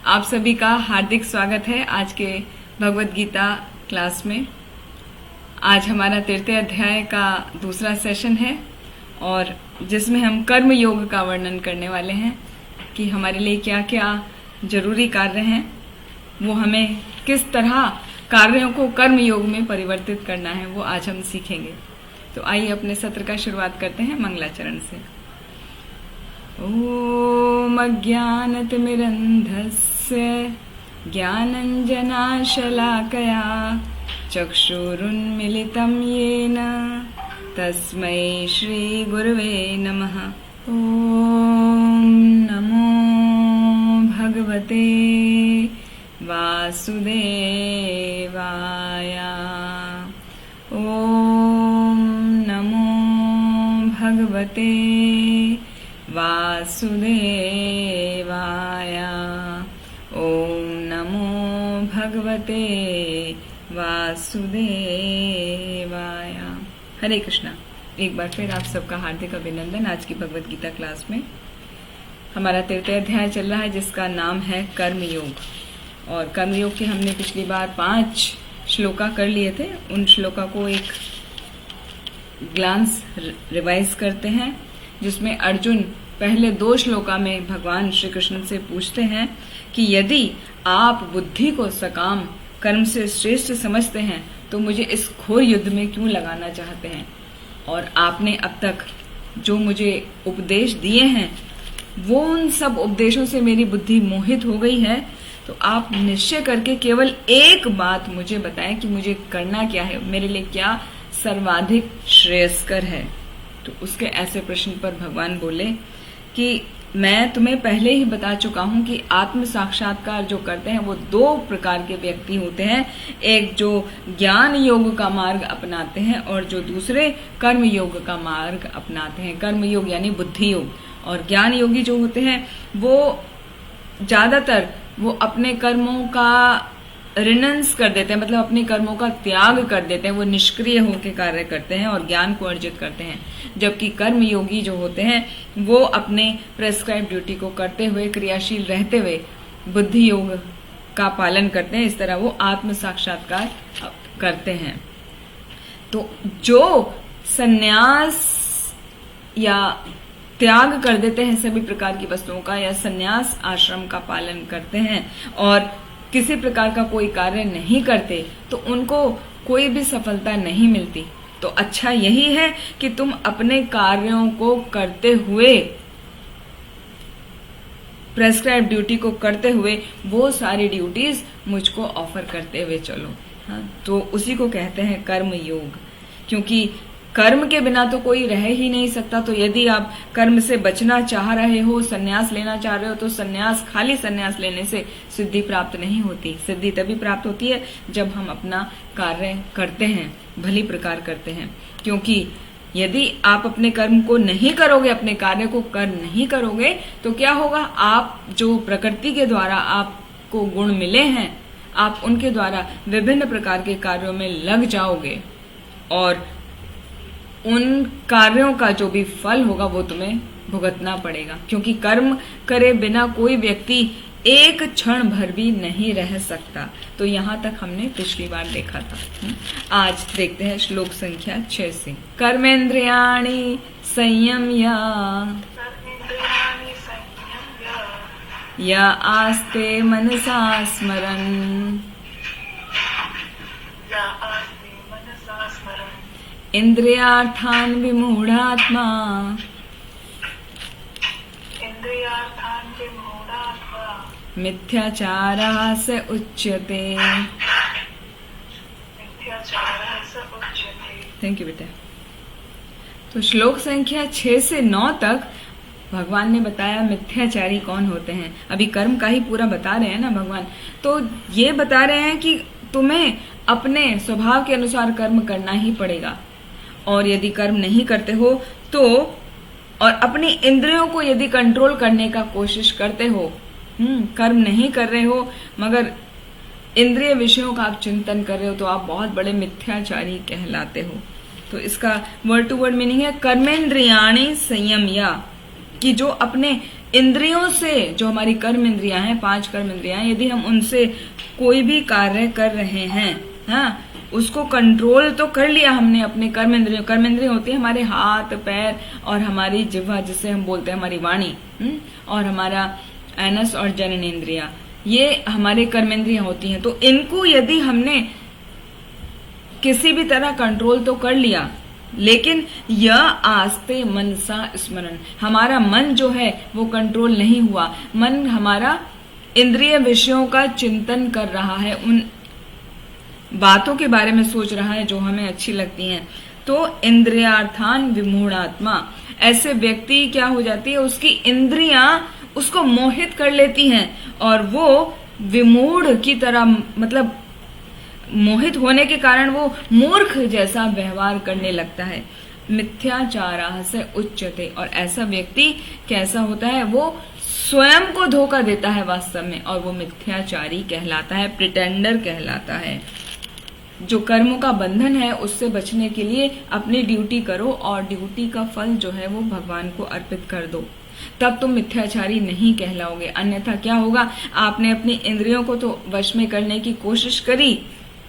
आप सभी का हार्दिक स्वागत है आज के भगवत गीता क्लास में। आज हमारा 13वें अध्याय का दूसरा सेशन है और जिसमें हम कर्म योग का वर्णन करने वाले हैं कि हमारे लिए क्या क्या जरूरी कार्य हैं, वो हमें किस तरह कार्यों को कर्म योग में परिवर्तित करना है, वो आज हम सीखेंगे। तो आइए अपने सत्र का शुरुआत करते हैं मंगलाचरण से। ओम अज्ञानतिमिरन्धस्य ज्ञानञ्जनाशलाकया चक्षुरुन्मिलितं येन तस्मै श्रीगुरवे नमः। ओम नमो भगवते वासुदेवाय। ओम नमो भगवते वासुदेवाय। ओम नमो भगवते वासुदेवाय। हरे कृष्णा। एक बार फिर आप सबका हार्दिक अभिनंदन आज की भगवत गीता क्लास में। हमारा 13वां अध्याय चल रहा है जिसका नाम है कर्मयोग। और कर्मयोग के हमने पिछली बार 5 श्लोका कर लिए थे। उन श्लोका को एक ग्लांस रिवाइज करते हैं, जिसमें अर्जुन पहले 2 श्लोका में भगवान श्री कृष्ण से पूछते हैं कि यदि आप बुद्धि को सकाम कर्म से श्रेष्ठ समझते हैं तो मुझे इस घोर युद्ध में क्यों लगाना चाहते हैं। और आपने अब तक जो मुझे उपदेश दिए हैं वो उन सब उपदेशों से मेरी बुद्धि मोहित हो गई है, तो आप निश्चय करके केवल एक बात मुझे बताएं कि मुझे करना क्या है, मेरे लिए क्या सर्वाधिक श्रेयस्कर है। तो उसके ऐसे प्रश्न पर भगवान बोले कि मैं तुम्हें पहले ही बता चुका हूं कि आत्म साक्षात्कार जो करते हैं वो 2 प्रकार के व्यक्ति होते हैं। एक जो ज्ञान योग का मार्ग अपनाते हैं और जो दूसरे कर्म योग का मार्ग अपनाते हैं। कर्म योग यानी बुद्धि योग। और ज्ञान योगी जो होते हैं वो ज्यादातर वो अपने कर्मों का रिनंस कर देते हैं, मतलब अपने कर्मों का त्याग कर देते हैं, वो निष्क्रिय होकर कार्य करते हैं और ज्ञान को अर्जित करते हैं। जबकि कर्म योगी जो होते हैं वो अपने प्रेस्क्राइब ड्यूटी को करते हुए, क्रियाशील रहते हुए बुद्धि योग का पालन करते हैं। इस तरह वो आत्म साक्षात्कार करते हैं। तो जो संन्यास या त्याग कर देते हैं सभी प्रकार की वस्तुओं का, या संन्यास आश्रम का पालन करते हैं और किसी प्रकार का कोई कार्य नहीं करते, तो उनको कोई भी सफलता नहीं मिलती। तो अच्छा यही है कि तुम अपने कार्यों को करते हुए, प्रेस्क्राइब ड्यूटी को करते हुए वो सारी ड्यूटीज मुझको ऑफर करते हुए चलो। हाँ, तो उसी को कहते हैं कर्म योग। क्योंकि कर्म के बिना तो कोई रह ही नहीं सकता। तो यदि आप कर्म से बचना चाह रहे हो, संन्यास लेना चाह रहे हो, तो संन्यास, खाली संन्यास लेने से सिद्धि प्राप्त नहीं होती। सिद्धि तभी प्राप्त होती है जब हम अपना कार्य करते हैं, भली प्रकार करते हैं। क्योंकि यदि आप अपने कर्म को नहीं करोगे, अपने कार्य को कर नहीं करोगे, तो क्या होगा, आप जो प्रकृति के द्वारा आपको गुण मिले हैं, आप उनके द्वारा विभिन्न प्रकार के कार्यों में लग जाओगे और उन कार्यों का जो भी फल होगा वो तुम्हें भुगतना पड़ेगा। क्योंकि कर्म करे बिना कोई व्यक्ति एक क्षण भर भी नहीं रह सकता। तो यहाँ तक हमने पिछली बार देखा था। आज देखते हैं श्लोक संख्या 6 से। कर्मेंद्रियाणि संयम्य या आस्ते मनसा स्मरन् इंद्रियार्थान् विमूढ़ात्मा मिथ्याचारः स उच्यते। थैंक यू बेटा। तो श्लोक संख्या 6 से 9 तक भगवान ने बताया मिथ्याचारी कौन होते हैं। अभी कर्म का ही पूरा बता रहे हैं ना भगवान। तो ये बता रहे हैं कि तुम्हें अपने स्वभाव के अनुसार कर्म करना ही पड़ेगा। और यदि कर्म नहीं करते हो तो, और अपनी इंद्रियों को यदि कंट्रोल करने का कोशिश करते हो, कर्म नहीं कर रहे हो मगर इंद्रिय विषयों का आप चिंतन कर रहे हो, तो आप बहुत बड़े मिथ्याचारी कहलाते हो। तो इसका वर्ड टू वर्ड मीनिंग है कर्मेंद्रियाणि संयम्य, कि जो अपने इंद्रियों से, जो हमारी कर्म इंद्रियां हैं, 5 कर्म इंद्रियां, यदि हम उनसे कोई भी कार्य कर रहे हैं, हाँ, उसको कंट्रोल तो कर लिया हमने अपने कर्म इंद्रियों। कर्म इंद्रिय होती है हमारे हाथ पैर और हमारी जिह्वा, जिसे हम बोलते हैं हमारी वाणी, और हमारा एनस और जननेन्द्रिया, ये हमारे कर्म इंद्रियां होती हैं। तो इनको यदि हमने किसी भी तरह कंट्रोल तो कर लिया, लेकिन यह आस्ते मनसा स्मरण, हमारा मन जो है वो कंट्रोल नहीं हुआ। मन हमारा इंद्रिय विषयों का चिंतन कर रहा है, उन बातों के बारे में सोच रहा है जो हमें अच्छी लगती हैं। तो इंद्रियार्थान विमूढ़ात्मा, ऐसे व्यक्ति क्या हो जाती है, उसकी इंद्रियां उसको मोहित कर लेती हैं और वो विमूढ़ की तरह, मतलब मोहित होने के कारण वो मूर्ख जैसा व्यवहार करने लगता है। मिथ्याचारा से उच्यते, और ऐसा व्यक्ति कैसा होता है, वो स्वयं को धोखा देता है वास्तव में, और वो मिथ्याचारी कहलाता है, प्रिटेंडर कहलाता है। जो कर्मों का बंधन है उससे बचने के लिए अपनी ड्यूटी करो और ड्यूटी का फल जो है वो भगवान को अर्पित कर दो, तब तुम मिथ्याचारी नहीं कहलाओगे। अन्यथा क्या होगा, आपने अपनी इंद्रियों को तो वश में करने की कोशिश करी,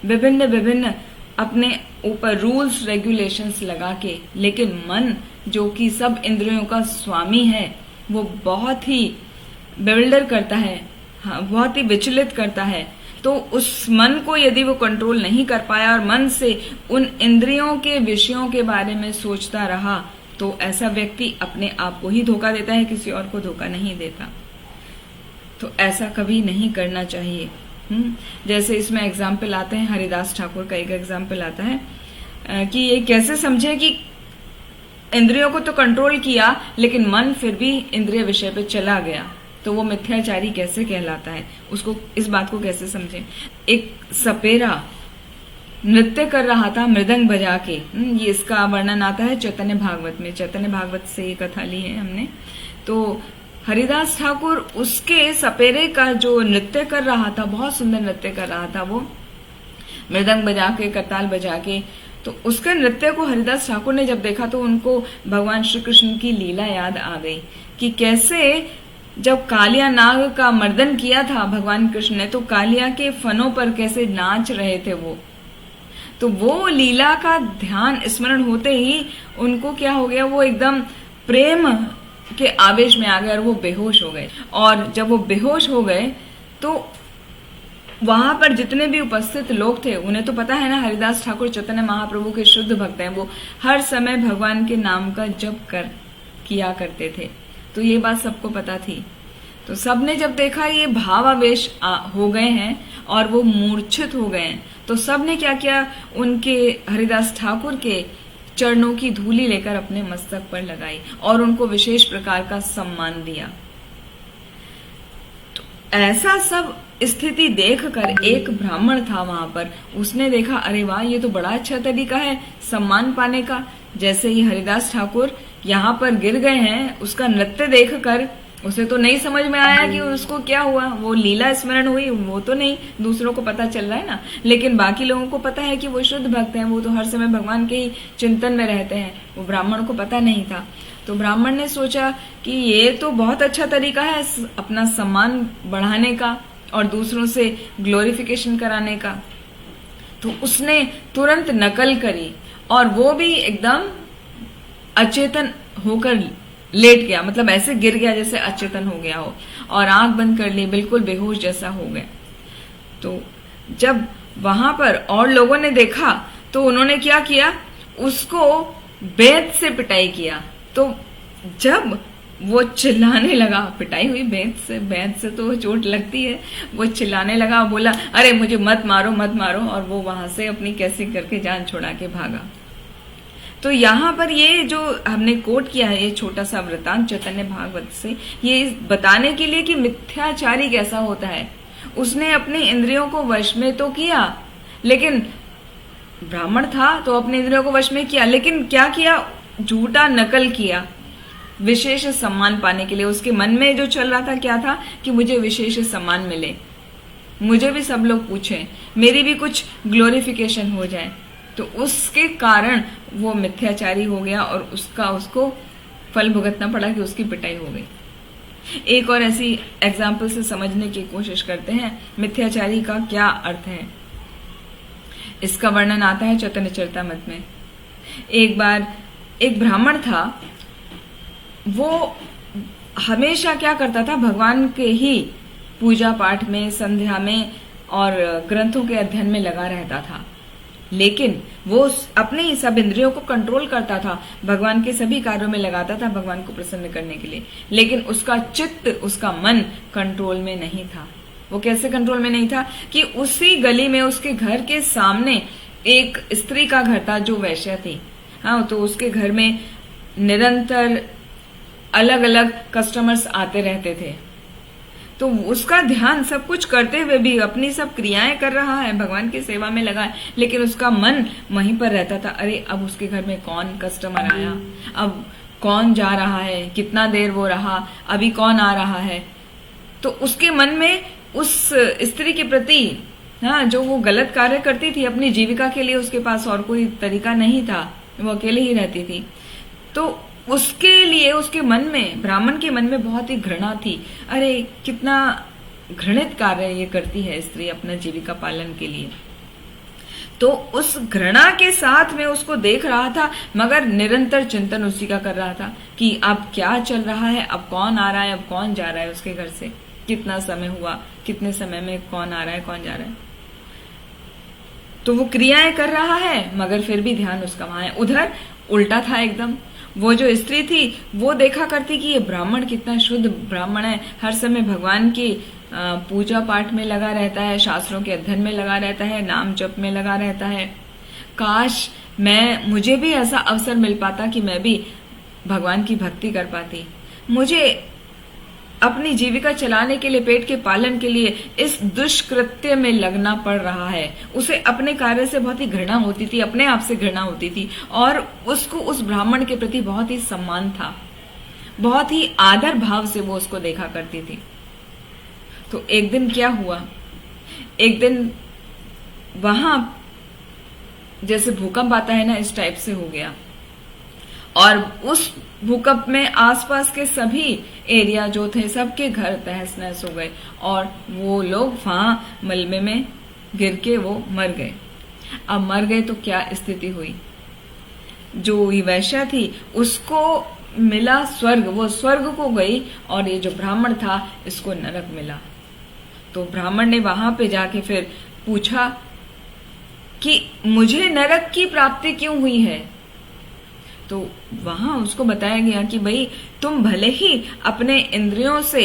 विभिन्न विभिन्न अपने ऊपर रूल्स रेगुलेशंस लगा के, लेकिन मन जो कि सब इंद्रियों का स्वामी है वो बहुत ही बेविल्डर करता है, हाँ, बहुत ही विचलित करता है। तो उस मन को यदि वो कंट्रोल नहीं कर पाया और मन से उन इंद्रियों के विषयों के बारे में सोचता रहा, तो ऐसा व्यक्ति अपने आप को ही धोखा देता है, किसी और को धोखा नहीं देता। तो ऐसा कभी नहीं करना चाहिए। जैसे इसमें एग्जाम्पल आते हैं, हरिदास ठाकुर का एक एग्जाम्पल आता है कि ये कैसे समझे कि इंद्रियों को तो कंट्रोल किया लेकिन मन फिर भी इंद्रिय विषय पे चला गया, तो वो मिथ्याचारी कैसे कहलाता है, उसको, इस बात को कैसे समझे। एक सपेरा नृत्य कर रहा था मृदंग बजा के, ये इसका वर्णन आता है चैतन्य भागवत में, चैतन्य भागवत से ये कथा ली है हमने। तो हरिदास ठाकुर उसके सपेरे का जो नृत्य कर रहा था, बहुत सुंदर नृत्य कर रहा था वो, मृदंग बजा के, करताल बजा के। तो उसके नृत्य को हरिदास ठाकुर ने जब देखा तो उनको भगवान श्री कृष्ण की लीला याद आ गई कि कैसे जब कालिया नाग का मर्दन किया था भगवान कृष्ण ने, तो कालिया के फनों पर कैसे नाच रहे थे वो। तो वो लीला का ध्यान स्मरण होते ही उनको क्या हो गया, वो एकदम प्रेम के आवेश में आ गए और वो बेहोश हो गए। और जब वो बेहोश हो गए तो वहां पर जितने भी उपस्थित लोग थे, उन्हें तो पता है ना हरिदास ठाकुर चैतन्य महाप्रभु के शुद्ध भक्त हैं, वो हर समय भगवान के नाम का जप किया करते थे, तो ये बात सबको पता थी। तो सबने जब देखा ये भावावेश हो गए हैं और वो मूर्छित हो गए हैं, तो सबने क्या किया, उनके हरिदास ठाकुर के चरणों की धूली लेकर अपने मस्तक पर लगाई और उनको विशेष प्रकार का सम्मान दिया। तो ऐसा सब स्थिति देखकर एक ब्राह्मण था वहां पर, उसने देखा अरे वाह, ये तो बड़ा अच्छा तरीका है सम्मान पाने का। जैसे ही हरिदास ठाकुर यहाँ पर गिर गए हैं, उसका नृत्य देखकर उसे तो नहीं समझ में आया कि उसको क्या हुआ, वो लीला स्मरण हुई, वो तो नहीं, दूसरों को पता चल रहा है ना, लेकिन बाकी लोगों को पता है कि वो शुद्ध भक्त हैं, वो तो हर समय भगवान के ही चिंतन में रहते हैं। वो ब्राह्मण को पता नहीं था। तो ब्राह्मण ने सोचा कि ये तो बहुत अच्छा तरीका है अपना सम्मान बढ़ाने का और दूसरों से ग्लोरिफिकेशन कराने का। तो उसने तुरंत नकल करी और वो भी एकदम अचेतन होकर लेट गया, मतलब ऐसे गिर गया जैसे अचेतन हो गया हो, और आंख बंद कर ली, बिल्कुल बेहोश जैसा हो गया। तो जब वहां पर और लोगों ने देखा तो उन्होंने क्या किया, उसको बेत से पिटाई किया। तो जब वो चिल्लाने लगा, पिटाई हुई बेत से तो चोट लगती है, वो चिल्लाने लगा, बोला अरे मुझे मत मारो मत मारो, और वो वहां से अपनी कैसी करके जान छुड़ा के भागा। तो यहाँ पर ये जो हमने कोट किया है, ये छोटा सा वृतांत चैतन्य भागवत से, ये बताने के लिए कि मिथ्याचारी कैसा होता है। उसने अपने इंद्रियों को वश में तो किया, लेकिन ब्राह्मण था तो अपने इंद्रियों को वश में किया, लेकिन क्या किया, झूठा नकल किया विशेष सम्मान पाने के लिए। उसके मन में जो चल रहा था क्या था कि मुझे विशेष सम्मान मिले, मुझे भी सब लोग पूछें, मेरी भी कुछ ग्लोरिफिकेशन हो जाए। तो उसके कारण वो मिथ्याचारी हो गया और उसको फल भुगतना पड़ा कि उसकी पिटाई हो गई। एक और ऐसी एग्जाम्पल से समझने की कोशिश करते हैं मिथ्याचारी का क्या अर्थ है। इसका वर्णन आता है चैतन्य चरितामृत में। एक बार एक ब्राह्मण था, वो हमेशा क्या करता था, भगवान के ही पूजा पाठ में, संध्या में और ग्रंथों के अध्ययन में लगा रहता था। लेकिन वो अपने ही सब इंद्रियों को कंट्रोल करता था, भगवान के सभी कार्यों में लगाता था भगवान को प्रसन्न करने के लिए, लेकिन उसका चित्त, उसका मन कंट्रोल में नहीं था। वो कैसे कंट्रोल में नहीं था कि उसी गली में उसके घर के सामने एक स्त्री का घर था जो वैश्या थी। हाँ, तो उसके घर में निरंतर अलग अलग कस्टमर्स आते रहते थे। तो उसका ध्यान सब कुछ करते हुए भी अपनी सब क्रियाएं कर रहा है, भगवान की सेवा में लगा है, लेकिन उसका मन वहीं पर रहता था। अरे अब उसके घर में कौन कस्टमर आया, अब कौन जा रहा है, कितना देर वो रहा, अभी कौन आ रहा है। तो उसके मन में उस स्त्री के प्रति, हाँ, जो वो गलत कार्य करती थी अपनी जीविका के लिए, उसके पास और कोई तरीका नहीं था, वो अकेले ही रहती थी, तो उसके लिए उसके मन में, ब्राह्मण के मन में बहुत ही घृणा थी। अरे कितना घृणित कार्य ये करती है स्त्री अपना जीविका पालन के लिए। तो उस घृणा के साथ में उसको देख रहा था, मगर निरंतर चिंतन उसी का कर रहा था कि अब क्या चल रहा है, अब कौन आ रहा है, अब कौन जा रहा है उसके घर से, कितना समय हुआ, कितने समय में कौन आ रहा है, कौन जा रहा है। तो वो क्रियाएं कर रहा है, मगर फिर भी ध्यान उसका वहां है। उधर उल्टा था एकदम। वो जो स्त्री थी वो देखा करती कि ये ब्राह्मण कितना शुद्ध ब्राह्मण है, हर समय भगवान की पूजा पाठ में लगा रहता है, शास्त्रों के अध्ययन में लगा रहता है, नाम जप में लगा रहता है। काश मुझे भी ऐसा अवसर मिल पाता कि मैं भी भगवान की भक्ति कर पाती। मुझे अपनी जीविका चलाने के लिए, पेट के पालन के लिए इस दुष्कृत्य में लगना पड़ रहा है। उसे अपने कार्य से बहुत ही घृणा होती थी, अपने आप से घृणा होती थी, और उसको उस ब्राह्मण के प्रति बहुत ही सम्मान था, बहुत ही आदर भाव से वो उसको देखा करती थी। तो एक दिन क्या हुआ, एक दिन वहां जैसे भूकंप आता है ना, इस टाइप से हो गया, और उस भूकंप में आसपास के सभी एरिया जो थे सबके घर तहस नहस हो गए, और वो लोग वहां मलबे में गिर के वो मर गए। अब मर गए तो क्या स्थिति हुई, जो ये वैश्या थी उसको मिला स्वर्ग, वो स्वर्ग को गई, और ये जो ब्राह्मण था इसको नरक मिला। तो ब्राह्मण ने वहां पे जाके फिर पूछा कि मुझे नरक की प्राप्ति क्यों हुई है। तो वहां उसको बताया गया कि भाई तुम भले ही अपने इंद्रियों से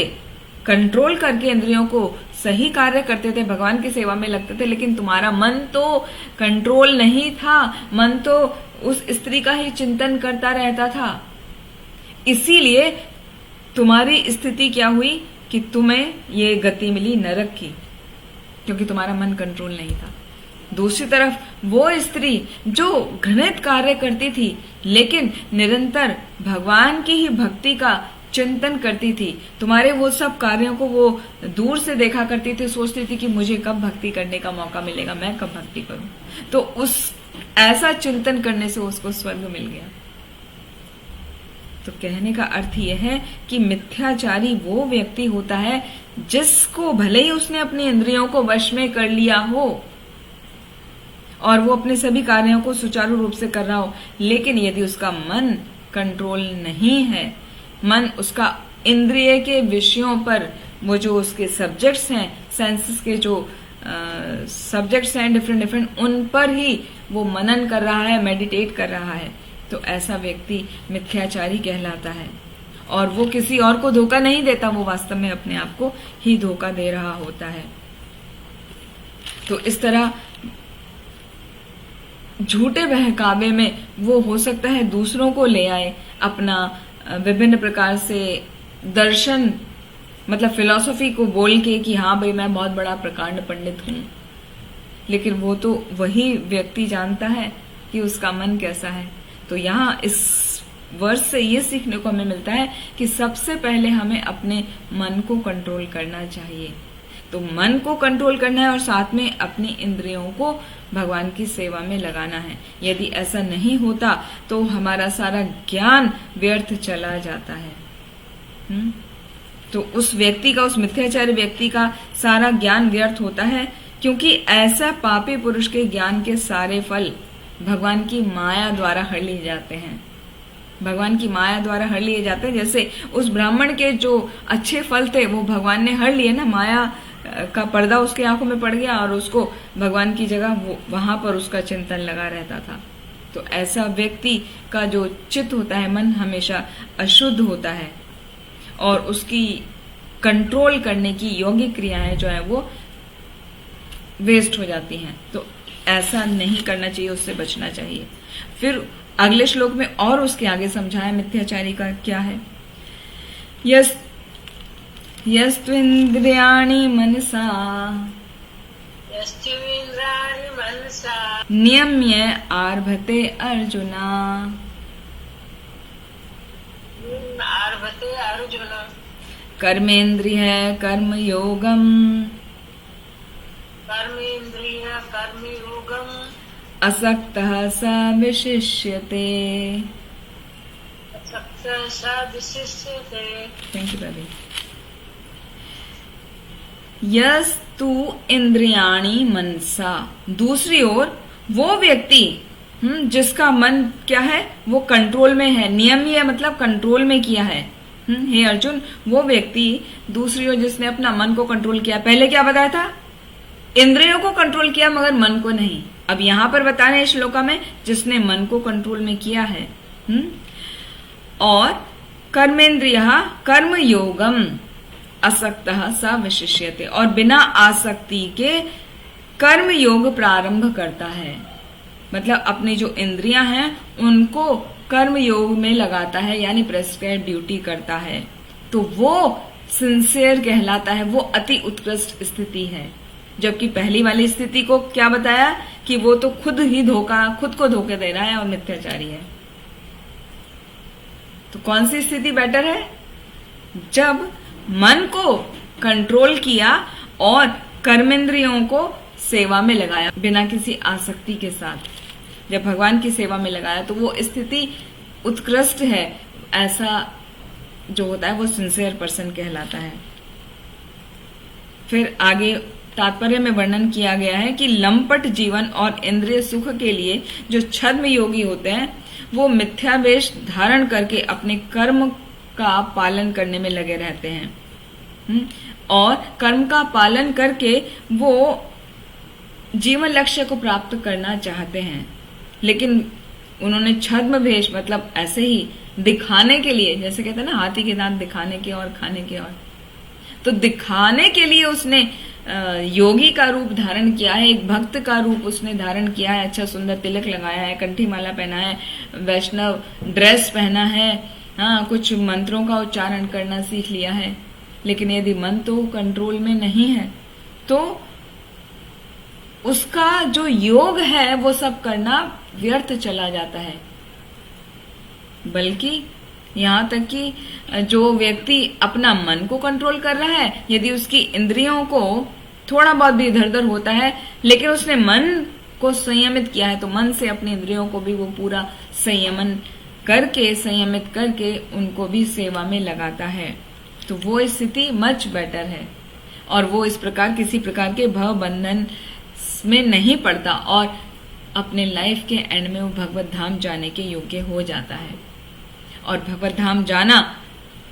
कंट्रोल करके इंद्रियों को सही कार्य करते थे, भगवान की सेवा में लगते थे, लेकिन तुम्हारा मन तो कंट्रोल नहीं था, मन तो उस स्त्री का ही चिंतन करता रहता था। इसीलिए तुम्हारी स्थिति क्या हुई कि तुम्हें ये गति मिली नरक की, क्योंकि तुम्हारा मन कंट्रोल नहीं था। दूसरी तरफ वो स्त्री जो घृणित कार्य करती थी, लेकिन निरंतर भगवान की ही भक्ति का चिंतन करती थी, तुम्हारे वो सब कार्यों को वो दूर से देखा करती थी, सोचती थी कि मुझे कब भक्ति करने का मौका मिलेगा, मैं कब भक्ति करूं। तो उस ऐसा चिंतन करने से उसको स्वर्ग मिल गया। तो कहने का अर्थ यह है कि मिथ्याचारी वो व्यक्ति होता है जिसको भले ही उसने अपनी इंद्रियों को वश में कर लिया हो और वो अपने सभी कार्यों को सुचारू रूप से कर रहा हो, लेकिन यदि उसका मन कंट्रोल नहीं है, मन उसका इंद्रिय के विषयों पर, वो जो उसके सब्जेक्ट्स हैं, सेंसेस के जो सब्जेक्ट्स हैं डिफरेंट, उन पर ही वो मनन कर रहा है, मेडिटेट कर रहा है, तो ऐसा व्यक्ति मिथ्याचारी कहलाता है। और वो किसी और को धोखा नहीं देता, वो वास्तव में अपने आप को ही धोखा दे रहा होता है। तो इस तरह झूठे बहकावे में वो हो सकता है दूसरों को ले आए, अपना विभिन्न प्रकार से दर्शन, मतलब फिलॉसफी को बोल के कि हाँ भाई मैं बहुत बड़ा प्रकांड पंडित हूं, लेकिन वो तो वही व्यक्ति जानता है कि उसका मन कैसा है। तो यहाँ इस वर्ष से ये सीखने को हमें मिलता है कि सबसे पहले हमें अपने मन को कंट्रोल करना चाहिए। तो मन को कंट्रोल करना है और साथ में अपनी इंद्रियों को भगवान की सेवा में लगाना है। यदि ऐसा नहीं होता तो हमारा सारा ज्ञान व्यर्थ चला जाता है। तो उस व्यक्ति का, उस मिथ्याचारी व्यक्ति का सारा ज्ञान व्यर्थ होता है, क्योंकि ऐसा पापी पुरुष के ज्ञान के सारे फल भगवान की माया द्वारा हर लिए जाते हैं। भगवान की माया द्वारा हर लिए जाते हैं। जैसे उस ब्राह्मण के जो अच्छे फल थे वो भगवान ने हर लिए ना, माया का पर्दा उसके आंखों में पड़ गया और उसको भगवान की जगह वहां पर उसका चिंतन लगा रहता था। तो ऐसा व्यक्ति का जो चित्त होता है, मन हमेशा अशुद्ध होता है और उसकी कंट्रोल करने की योग्य क्रियाएं जो है वो वेस्ट हो जाती हैं। तो ऐसा नहीं करना चाहिए, उससे बचना चाहिए। फिर अगले श्लोक में और उसके आगे समझाया मिथ्याचारी का क्या है। यस्त्विन्द्रियाणि मनसा नियम्य आरभते अर्जुना कर्मेन्द्रिय कर्मयोगम असक्तः स विशिष्यते। Thank you baby. यस्तु इंद्रियाणि मनसा, दूसरी ओर वो व्यक्ति जिसका मन क्या है, वो कंट्रोल में है। नियम्य मतलब कंट्रोल में किया है। हे अर्जुन, वो व्यक्ति दूसरी ओर जिसने अपना मन को कंट्रोल किया। पहले क्या बताया था? इंद्रियों को कंट्रोल किया मगर मन को नहीं। अब यहां पर बता रहे हैं श्लोका में जिसने मन को कंट्रोल में किया है। और कर्मेंद्रिय कर्म योगम असक्तः स विशिष्यते, और बिना आसक्ति के कर्म योग प्रारंभ करता है। मतलब अपनी जो इंद्रियां हैं उनको कर्म योग में लगाता है, यानी प्रेस्क्राइब ड्यूटी करता है। तो वो सिंसियर कहलाता है, वो अति उत्कृष्ट स्थिति है। जबकि पहली वाली स्थिति को क्या बताया कि वो तो खुद को धोखे दे रहा है और मिथ्याचारी है। तो कौन सी स्थिति बेटर है? जब मन को कंट्रोल किया और कर्मेंद्रियों को सेवा में लगाया बिना किसी आसक्ति के साथ। जब भगवान की सेवा में लगाया तो वो स्थिति उत्कृष्ट है। ऐसा जो होता है वो सिंसियर पर्सन कहलाता है। फिर आगे तात्पर्य में वर्णन किया गया है कि लंपट जीवन और इंद्रिय सुख के लिए जो छद्म योगी होते हैं वो मिथ्यावेश धारण करके अपने कर्म का पालन करने में लगे रहते हैं और कर्म का पालन करके वो जीवन लक्ष्य को प्राप्त करना चाहते हैं, लेकिन उन्होंने छद्म वेश मतलब ऐसे ही दिखाने के लिए, जैसे कहते हैं ना हाथी के दांत दिखाने के और खाने के और, तो दिखाने के लिए उसने योगी का रूप धारण किया है, एक भक्त का रूप उसने धारण किया है, अच्छा सुंदर तिलक लगाया है, कंठी माला पहना है, वैष्णव ड्रेस पहना है, हाँ कुछ मंत्रों का उच्चारण करना सीख लिया है। लेकिन यदि मन तो कंट्रोल में नहीं है तो उसका जो योग है वो सब करना व्यर्थ चला जाता है। बल्कि यहाँ तक कि जो व्यक्ति अपना मन को कंट्रोल कर रहा है, यदि उसकी इंद्रियों को थोड़ा बहुत भी इधर उधर होता है लेकिन उसने मन को संयमित किया है, तो मन से अपनी इंद्रियों को भी वो पूरा संयमित करके उनको भी सेवा में लगाता है, तो वो स्थिति मच बेटर है और वो इस प्रकार किसी प्रकार के भव बंधन में नहीं पड़ता और अपने लाइफ के एंड में वो भगवत धाम जाने के योग्य हो जाता है। और भगवत धाम जाना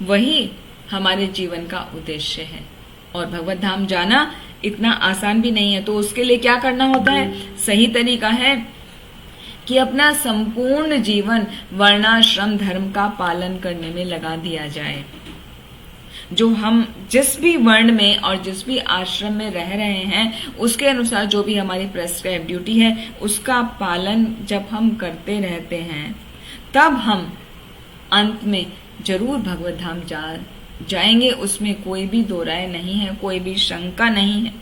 वही हमारे जीवन का उद्देश्य है। और भगवत धाम जाना इतना आसान भी नहीं है, तो उसके लिए क्या करना होता है? सही तरीका है कि अपना संपूर्ण जीवन वर्णाश्रम धर्म का पालन करने में लगा दिया जाए। जो हम जिस भी वर्ण में और जिस भी आश्रम में रह रहे हैं उसके अनुसार जो भी हमारी प्रेस्क्राइब ड्यूटी है उसका पालन जब हम करते रहते हैं तब हम अंत में जरूर भगवत धाम जाएंगे, उसमें कोई भी दो राय नहीं है, कोई भी शंका नहीं है।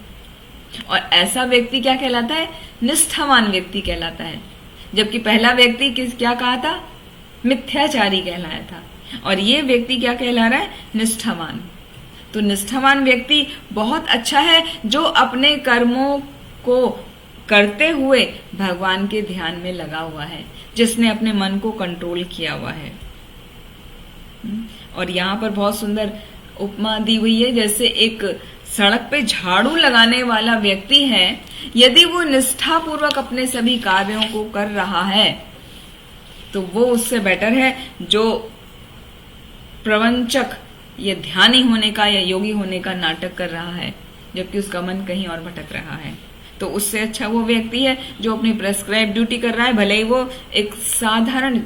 और ऐसा व्यक्ति क्या कहलाता है? निष्ठावान व्यक्ति कहलाता है। जबकि पहला व्यक्ति क्या कहा था? मिथ्याचारी कहलाया था, और ये व्यक्ति क्या कहला रहा है? निष्ठावान। तो निष्ठावान व्यक्ति बहुत अच्छा है जो अपने कर्मों को करते हुए भगवान के ध्यान में लगा हुआ है, जिसने अपने मन को कंट्रोल किया हुआ है। और यहाँ पर बहुत सुंदर उपमा दी हुई है जैसे एक सड़क पे झाड़ू लगाने वाला व्यक्ति है, यदि वो निष्ठापूर्वक अपने सभी कार्यों को कर रहा है तो वो उससे बेटर है जो प्रवंचक या ध्यानी होने का या योगी होने का नाटक कर रहा है, जबकि उसका मन कहीं और भटक रहा है। तो उससे अच्छा वो व्यक्ति है जो अपनी प्रेस्क्राइब ड्यूटी कर रहा है, भले ही वो एक साधारण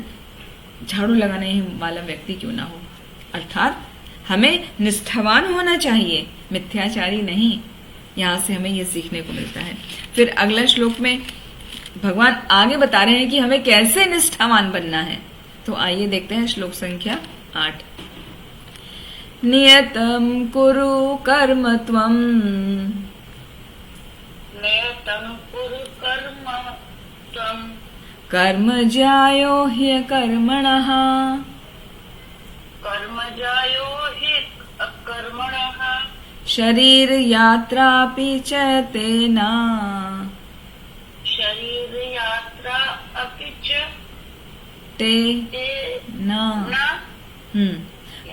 झाड़ू लगाने वाला व्यक्ति क्यों ना हो। अर्थात हमें निष्ठावान होना चाहिए, मिथ्याचारी नहीं। यहां से हमें ये सीखने को मिलता है। फिर अगला श्लोक में भगवान आगे बता रहे हैं कि हमें कैसे निष्ठावान बनना है। तो आइए देखते हैं श्लोक संख्या 8। नियतम कुरु कर्म त्वम, नियतं कुरु कर्म त्वं, कर्म ज्यायो ह्यकर्मणः, कर्मजायो हि अकर्मणः, शरीर यात्रापि च तेना, शरीर यात्रा अपि च ते तेन न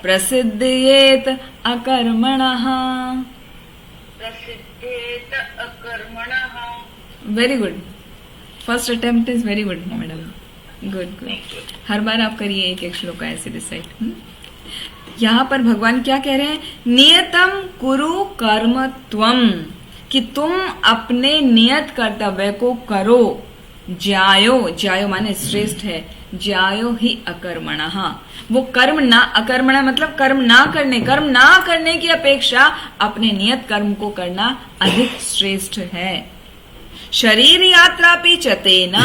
प्रसिद्धयेत अकर्मणः। प्रसिद्धेत अकर्मणः। Very good, first attempt is very good madam, good good. हर बार आप करिए एक एक श्लोक का ऐसे डिसाइड। यहाँ पर भगवान क्या कह रहे हैं? नियतम कुरु कर्म त्वम, कि तुम अपने नियत कर्तव्य को करो। ज्यायो, ज्यायो माने श्रेष्ठ है, ज्यायो ही अकर्मणः, वो कर्म ना, अकर्मणः मतलब कर्म ना करने, कर्म ना करने की अपेक्षा अपने नियत कर्म को करना अधिक श्रेष्ठ है। शरीर यात्रा भी चतेना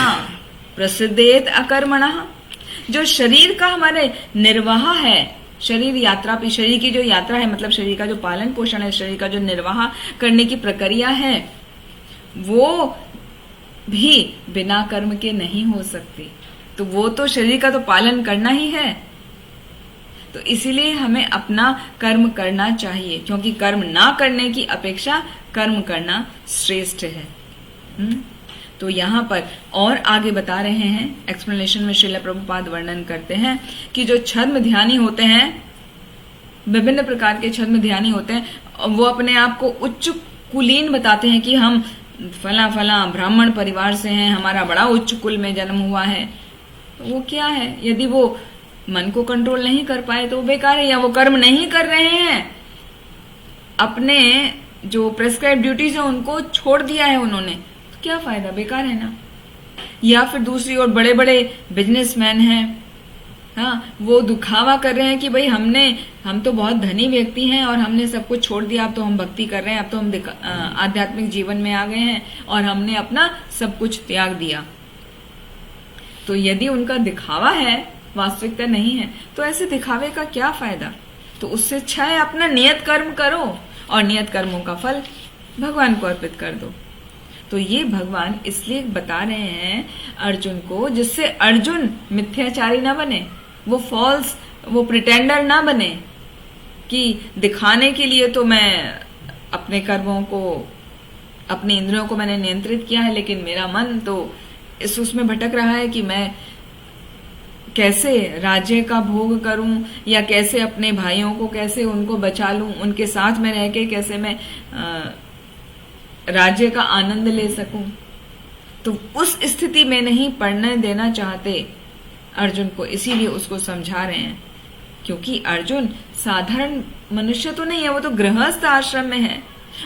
प्रसिद्धेत अकर्मणः, जो शरीर का हमारे निर्वाह है, शरीर यात्रा भी, शरीर की जो यात्रा है मतलब शरीर का जो पालन पोषण है, शरीर का जो निर्वाह करने की प्रक्रिया है, वो भी बिना कर्म के नहीं हो सकती। तो वो तो शरीर का तो पालन करना ही है। तो इसीलिए हमें अपना कर्म करना चाहिए, क्योंकि कर्म ना करने की अपेक्षा कर्म करना श्रेष्ठ है। तो यहाँ पर और आगे बता रहे हैं, एक्सप्लेनेशन में श्रील प्रभुपाद वर्णन करते हैं कि जो छद्म ध्यानी होते हैं, विभिन्न प्रकार के छद्म ध्यानी होते हैं, वो अपने आप को उच्च कुलीन बताते हैं कि हम फला फला ब्राह्मण परिवार से हैं, हमारा बड़ा उच्च कुल में जन्म हुआ है। तो वो क्या है? यदि वो मन को कंट्रोल नहीं कर पाए तो वो बेकार है, या वो कर्म नहीं कर रहे हैं, अपने जो प्रेस्क्राइब ड्यूटीज है उनको छोड़ दिया है उन्होंने, तो क्या फायदा, बेकार है ना। या फिर दूसरी ओर बड़े बड़े बिजनेसमैन हैं, हाँ, वो दुखावा कर रहे हैं कि भाई हम तो बहुत धनी व्यक्ति हैं और हमने सब कुछ छोड़ दिया, अब तो हम भक्ति कर रहे हैं, अब तो हम आध्यात्मिक जीवन में आ गए हैं और हमने अपना सब कुछ त्याग दिया। तो यदि उनका दिखावा है, वास्तविकता नहीं है, तो ऐसे दिखावे का क्या फायदा। तो उससे अच्छा है अपना नियत कर्म करो और नियत कर्मों का फल भगवान को अर्पित कर दो। तो ये भगवान इसलिए बता रहे हैं अर्जुन को, जिससे अर्जुन मिथ्याचारी ना बने, वो फॉल्स, वो प्रिटेंडर ना बने कि दिखाने के लिए तो मैं अपने कर्मों को, अपनी इंद्रियों को मैंने नियंत्रित किया है, लेकिन मेरा मन तो उसमें भटक रहा है कि मैं कैसे राज्य का भोग करूं, या कैसे अपने भाइयों को, कैसे उनको बचा लूं, उनके साथ में रह के कैसे मैं राज्य का आनंद ले सकूं। तो उस स्थिति में नहीं पड़ने देना चाहते अर्जुन को, इसीलिए उसको समझा रहे हैं। क्योंकि अर्जुन साधारण मनुष्य तो नहीं है, वो तो गृहस्थ आश्रम में है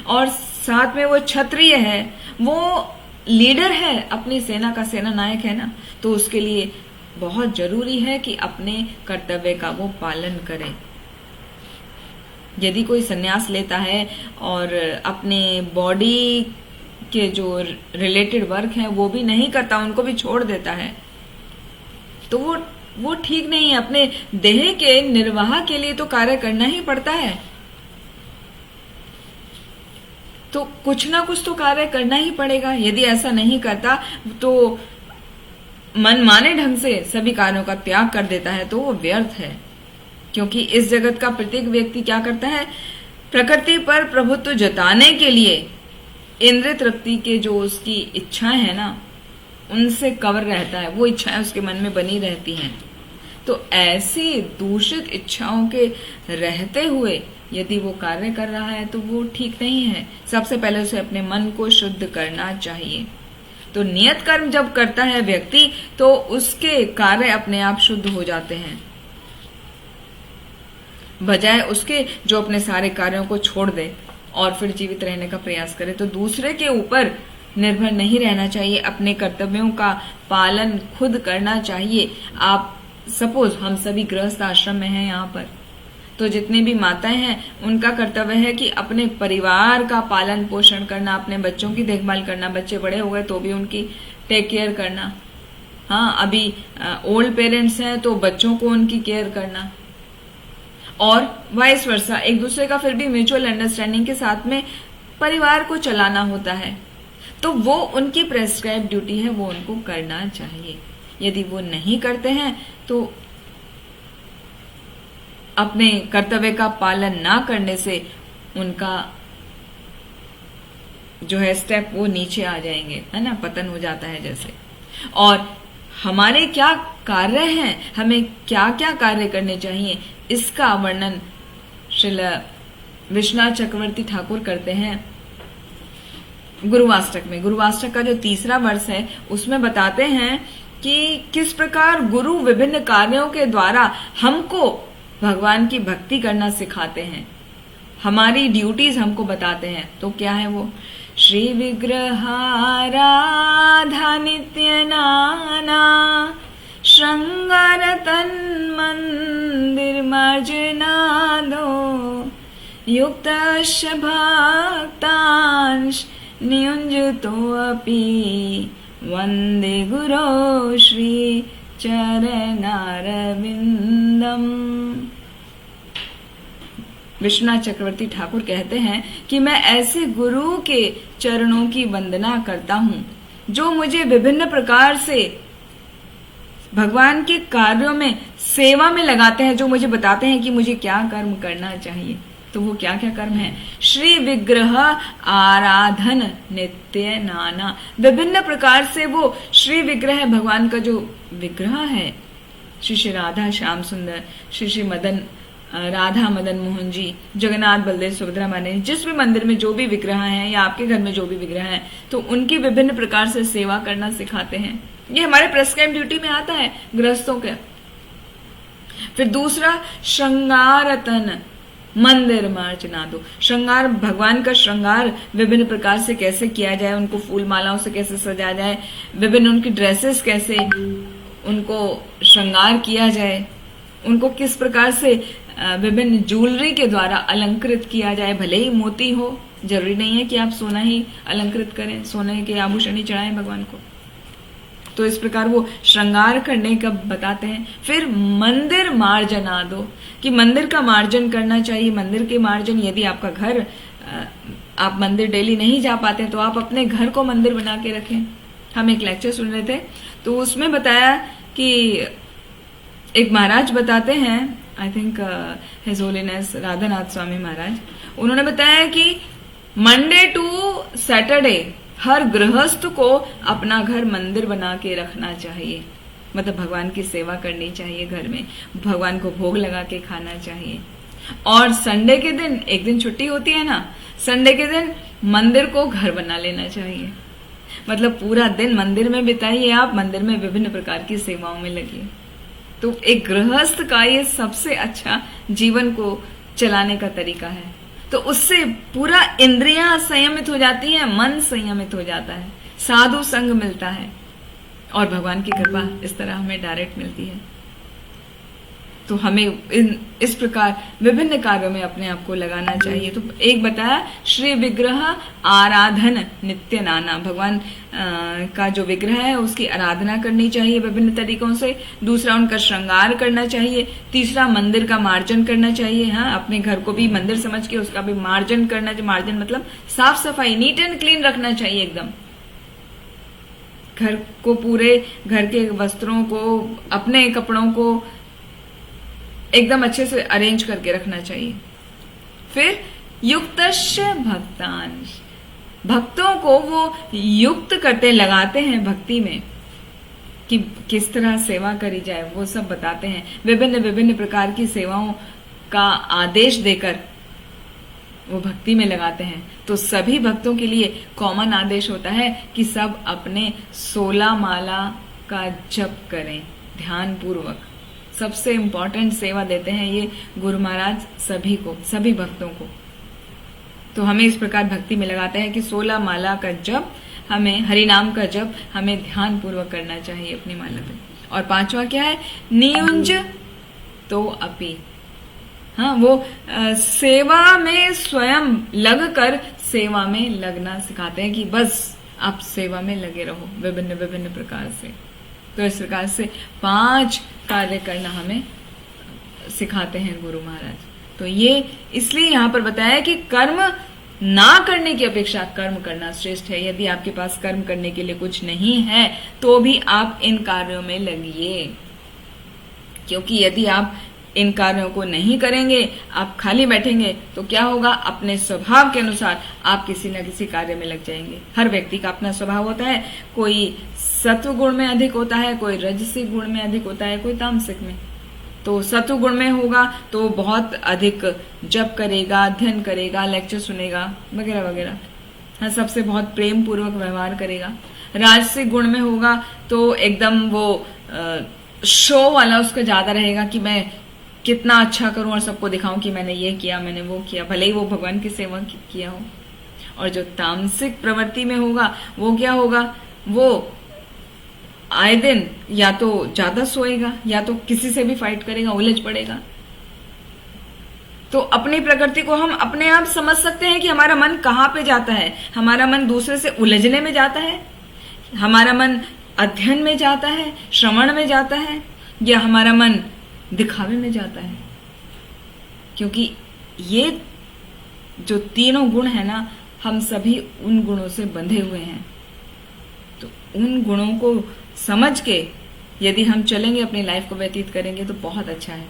और साथ में वो क्षत्रिय है, वो लीडर है, अपनी सेना का सेना नायक है ना। तो उसके लिए बहुत जरूरी है कि अपने कर्तव्य का वो पालन करे। यदि कोई संन्यास लेता है और अपने बॉडी के जो रिलेटेड वर्क है वो भी नहीं करता, उनको भी छोड़ देता है, तो वो ठीक नहीं है। अपने देह के निर्वाह के लिए तो कार्य करना ही पड़ता है, तो कुछ ना कुछ तो कार्य करना ही पड़ेगा। यदि ऐसा नहीं करता तो मनमाने ढंग से सभी कार्यों का त्याग कर देता है तो वो व्यर्थ है। क्योंकि इस जगत का प्रत्येक व्यक्ति क्या करता है, प्रकृति पर प्रभुत्व जताने के लिए इंद्रिय तृप्ति के जो उसकी इच्छाएं है ना, उनसे कवर रहता है, वो इच्छाएं उसके मन में बनी रहती हैं। तो ऐसी दूषित इच्छाओं के रहते हुए यदि वो कार्य कर रहा है तो वो ठीक नहीं है। सबसे पहले उसे अपने मन को शुद्ध करना चाहिए। तो नियत कर्म जब करता है व्यक्ति तो उसके कार्य अपने आप शुद्ध हो जाते हैं, बजाय उसके जो अपने सारे कार्यों को छोड़ दे और फिर जीवित रहने का प्रयास करे। तो दूसरे के ऊपर निर्भर नहीं रहना चाहिए, अपने कर्तव्यों का पालन खुद करना चाहिए। आप सपोज हम सभी गृहस्थ आश्रम में हैं यहाँ पर, तो जितनी भी माताएं हैं उनका कर्तव्य है कि अपने परिवार का पालन पोषण करना, अपने बच्चों की देखभाल करना। बच्चे बड़े हो गए तो भी उनकी टेक केयर करना। हाँ, अभी ओल्ड पेरेंट्स हैं तो बच्चों को उनकी केयर करना, और वाइस वर्सा, एक दूसरे का फिर भी म्यूचुअल अंडरस्टैंडिंग के साथ में परिवार को चलाना होता है। तो वो उनकी प्रेस्क्राइब ड्यूटी है, वो उनको करना चाहिए। यदि वो नहीं करते हैं तो अपने कर्तव्य का पालन ना करने से उनका जो है स्टेप वो नीचे आ जाएंगे, है ना, पतन हो जाता है जैसे। और हमारे क्या कार्य हैं, हमें क्या क्या कार्य करने चाहिए, इसका वर्णन श्रील विश्वनाथ चक्रवर्ती ठाकुर करते हैं गुरुवाष्टक में। गुरुवाष्टक का जो 3रा वर्ष है उसमें बताते हैं कि किस प्रकार गुरु विभिन्न कार्यों के द्वारा हमको भगवान की भक्ति करना सिखाते हैं, हमारी ड्यूटीज हमको बताते हैं। तो क्या है वो? श्री विग्रहाराधा नित्य नाना श्रृंगार तन मंदिर मार्जनादो युक्तश्च भक्तांश नियुंजतोऽपि वंदे गुरो श्री चरणारविंदम। विश्वनाथ चक्रवर्ती ठाकुर कहते हैं कि मैं ऐसे गुरु के चरणों की वंदना करता हूं जो मुझे विभिन्न प्रकार से भगवान के कार्यों में सेवा में लगाते हैं, जो मुझे बताते हैं कि मुझे क्या कर्म करना चाहिए। तो वो क्या क्या कर्म है? श्री विग्रह आराधन नित्य नाना, विभिन्न प्रकार से वो श्री विग्रह, भगवान का जो विग्रह है, श्री श्री राधा श्याम सुंदर, श्री श्री मदन राधा मदन मोहन जी, जगन्नाथ बलदेव सुभद्रा माने, जिस भी मंदिर में जो भी विग्रह हैं या आपके घर में जो भी विग्रह हैं, तो उनकी विभिन्न प्रकार से सेवा करना सिखाते हैं। ये हमारे प्रेस्क्राइब ड्यूटी में आता है गृहस्थों के। फिर दूसरा, श्रृंगारतन मंदिर मार्जना दो। श्रृंगार, भगवान का श्रृंगार विभिन्न प्रकार से कैसे किया जाए, उनको फूल मालाओं से कैसे सजाया जाए, विभिन्न उनकी ड्रेसेस कैसे उनको श्रृंगार किया जाए, उनको किस प्रकार से विभिन्न ज्वेलरी के द्वारा अलंकृत किया जाए। भले ही मोती हो, जरूरी नहीं है कि आप सोना ही अलंकृत करें, सोने के आभूषण ही चढ़ाएं भगवान को। तो इस प्रकार वो श्रृंगार करने का बताते हैं। फिर मंदिर मार्जना दो, कि मंदिर का मार्जन करना चाहिए। मंदिर के मार्जन, यदि आपका घर, आप मंदिर डेली नहीं जा पाते तो आप अपने घर को मंदिर बना के रखें। हम एक लेक्चर सुन रहे थे तो उसमें बताया कि एक महाराज बताते हैं, I think his holiness Radhanath Swami Maharaj, उन्होंने बताया कि मंडे टू सैटरडे हर गृहस्थ को अपना घर मंदिर बना के रखना चाहिए। मतलब भगवान की सेवा करनी चाहिए, घर में भगवान को भोग लगा के खाना चाहिए। और संडे के दिन, एक दिन छुट्टी होती है ना, संडे के दिन मंदिर को घर बना लेना चाहिए। मतलब पूरा दिन मंदिर में बिताइए, आप मंदिर में विभिन्न प्रकार की सेवाओं में लगिए। तो एक गृहस्थ का ये सबसे अच्छा जीवन को चलाने का तरीका है। तो उससे पूरा इंद्रियां संयमित हो जाती हैं, मन संयमित हो जाता है, साधु संग मिलता है और भगवान की कृपा इस तरह हमें डायरेक्ट मिलती है। तो हमें इस प्रकार विभिन्न कार्यों में अपने आप को लगाना चाहिए। तो एक बताया श्री विग्रह आराधन नित्य नाना, भगवान का जो विग्रह है उसकी आराधना करनी चाहिए विभिन्न तरीकों से। दूसरा, उनका श्रृंगार करना चाहिए। तीसरा, मंदिर का मार्जन करना चाहिए। हाँ, अपने घर को भी मंदिर समझ के उसका भी मार्जन करना चाहिए। मार्जन मतलब साफ सफाई, नीट एंड क्लीन रखना चाहिए एकदम। घर को, पूरे घर के वस्त्रों को, अपने कपड़ों को एकदम अच्छे से अरेंज करके रखना चाहिए। फिर युक्तश्च भक्तांश, भक्तों को वो युक्त करते, लगाते हैं भक्ति में कि किस तरह सेवा करी जाए, वो सब बताते हैं। विभिन्न विभिन्न प्रकार की सेवाओं का आदेश देकर वो भक्ति में लगाते हैं, तो सभी भक्तों के लिए कॉमन आदेश होता है कि सब अपने 16 माला का जप करें ध्यान पूर्वक। सबसे इम्पोर्टेंट सेवा देते हैं ये गुरु महाराज सभी को, सभी भक्तों को। तो हमें इस प्रकार भक्ति में लगाते हैं कि 16 माला का जप, हमें हरि नाम का जप हमें ध्यान पूर्वक करना चाहिए अपनी माला पे। और 5वां क्या है? नियुंज तो अपि। हाँ, वो सेवा में स्वयं लगकर सेवा में लगना सिखाते हैं कि बस आप सेवा में लगे रहो विभिन्न विभिन्न प्रकार से। तो इस प्रकार से 5 कार्य करना हमें सिखाते हैं गुरु महाराज। तो ये इसलिए यहाँ पर बताया कि कर्म ना करने की अपेक्षा कर्म करना श्रेष्ठ है। यदि आपके पास कर्म करने के लिए कुछ नहीं है तो भी आप इन कार्यों में लगिए, क्योंकि यदि आप इन कार्यों को नहीं करेंगे, आप खाली बैठेंगे, तो क्या होगा? अपने स्वभाव के अनुसार आप किसी न किसी कार्य में लग जाएंगे। हर व्यक्ति का अपना स्वभाव होता है, कोई सत्व गुण में अधिक होता है, कोई रजसिक गुण में अधिक होता है, कोई तामसिक में। तो सत्व गुण में होगा तो बहुत अधिक जप करेगा, अध्ययन करेगा, लेक्चर सुनेगा वगैरह वगैरह, हाँ, सबसे बहुत प्रेम पूर्वक व्यवहार करेगा। राजसिक गुण में होगा तो एकदम वो शो वाला उसका ज्यादा रहेगा कि मैं कितना अच्छा करूं और सबको दिखाऊं कि मैंने ये किया, मैंने वो किया, भले ही वो भगवान की सेवा किया हो। और जो तामसिक प्रवृत्ति में होगा वो क्या होगा? वो आए दिन या तो ज्यादा सोएगा या तो किसी से भी फाइट करेगा, उलझ पड़ेगा। तो अपनी प्रकृति को हम अपने आप समझ सकते हैं कि हमारा मन कहाँ पे जाता है। हमारा मन दूसरे से उलझने में जाता है, हमारा मन अध्ययन में जाता है, श्रवण में जाता है, या हमारा मन दिखावे में जाता है। क्योंकि ये जो तीनों गुण है ना, हम सभी उन गुणों से बंधे हुए हैं। तो उन गुणों को समझ के यदि हम चलेंगे, अपनी लाइफ को व्यतीत करेंगे तो बहुत अच्छा है।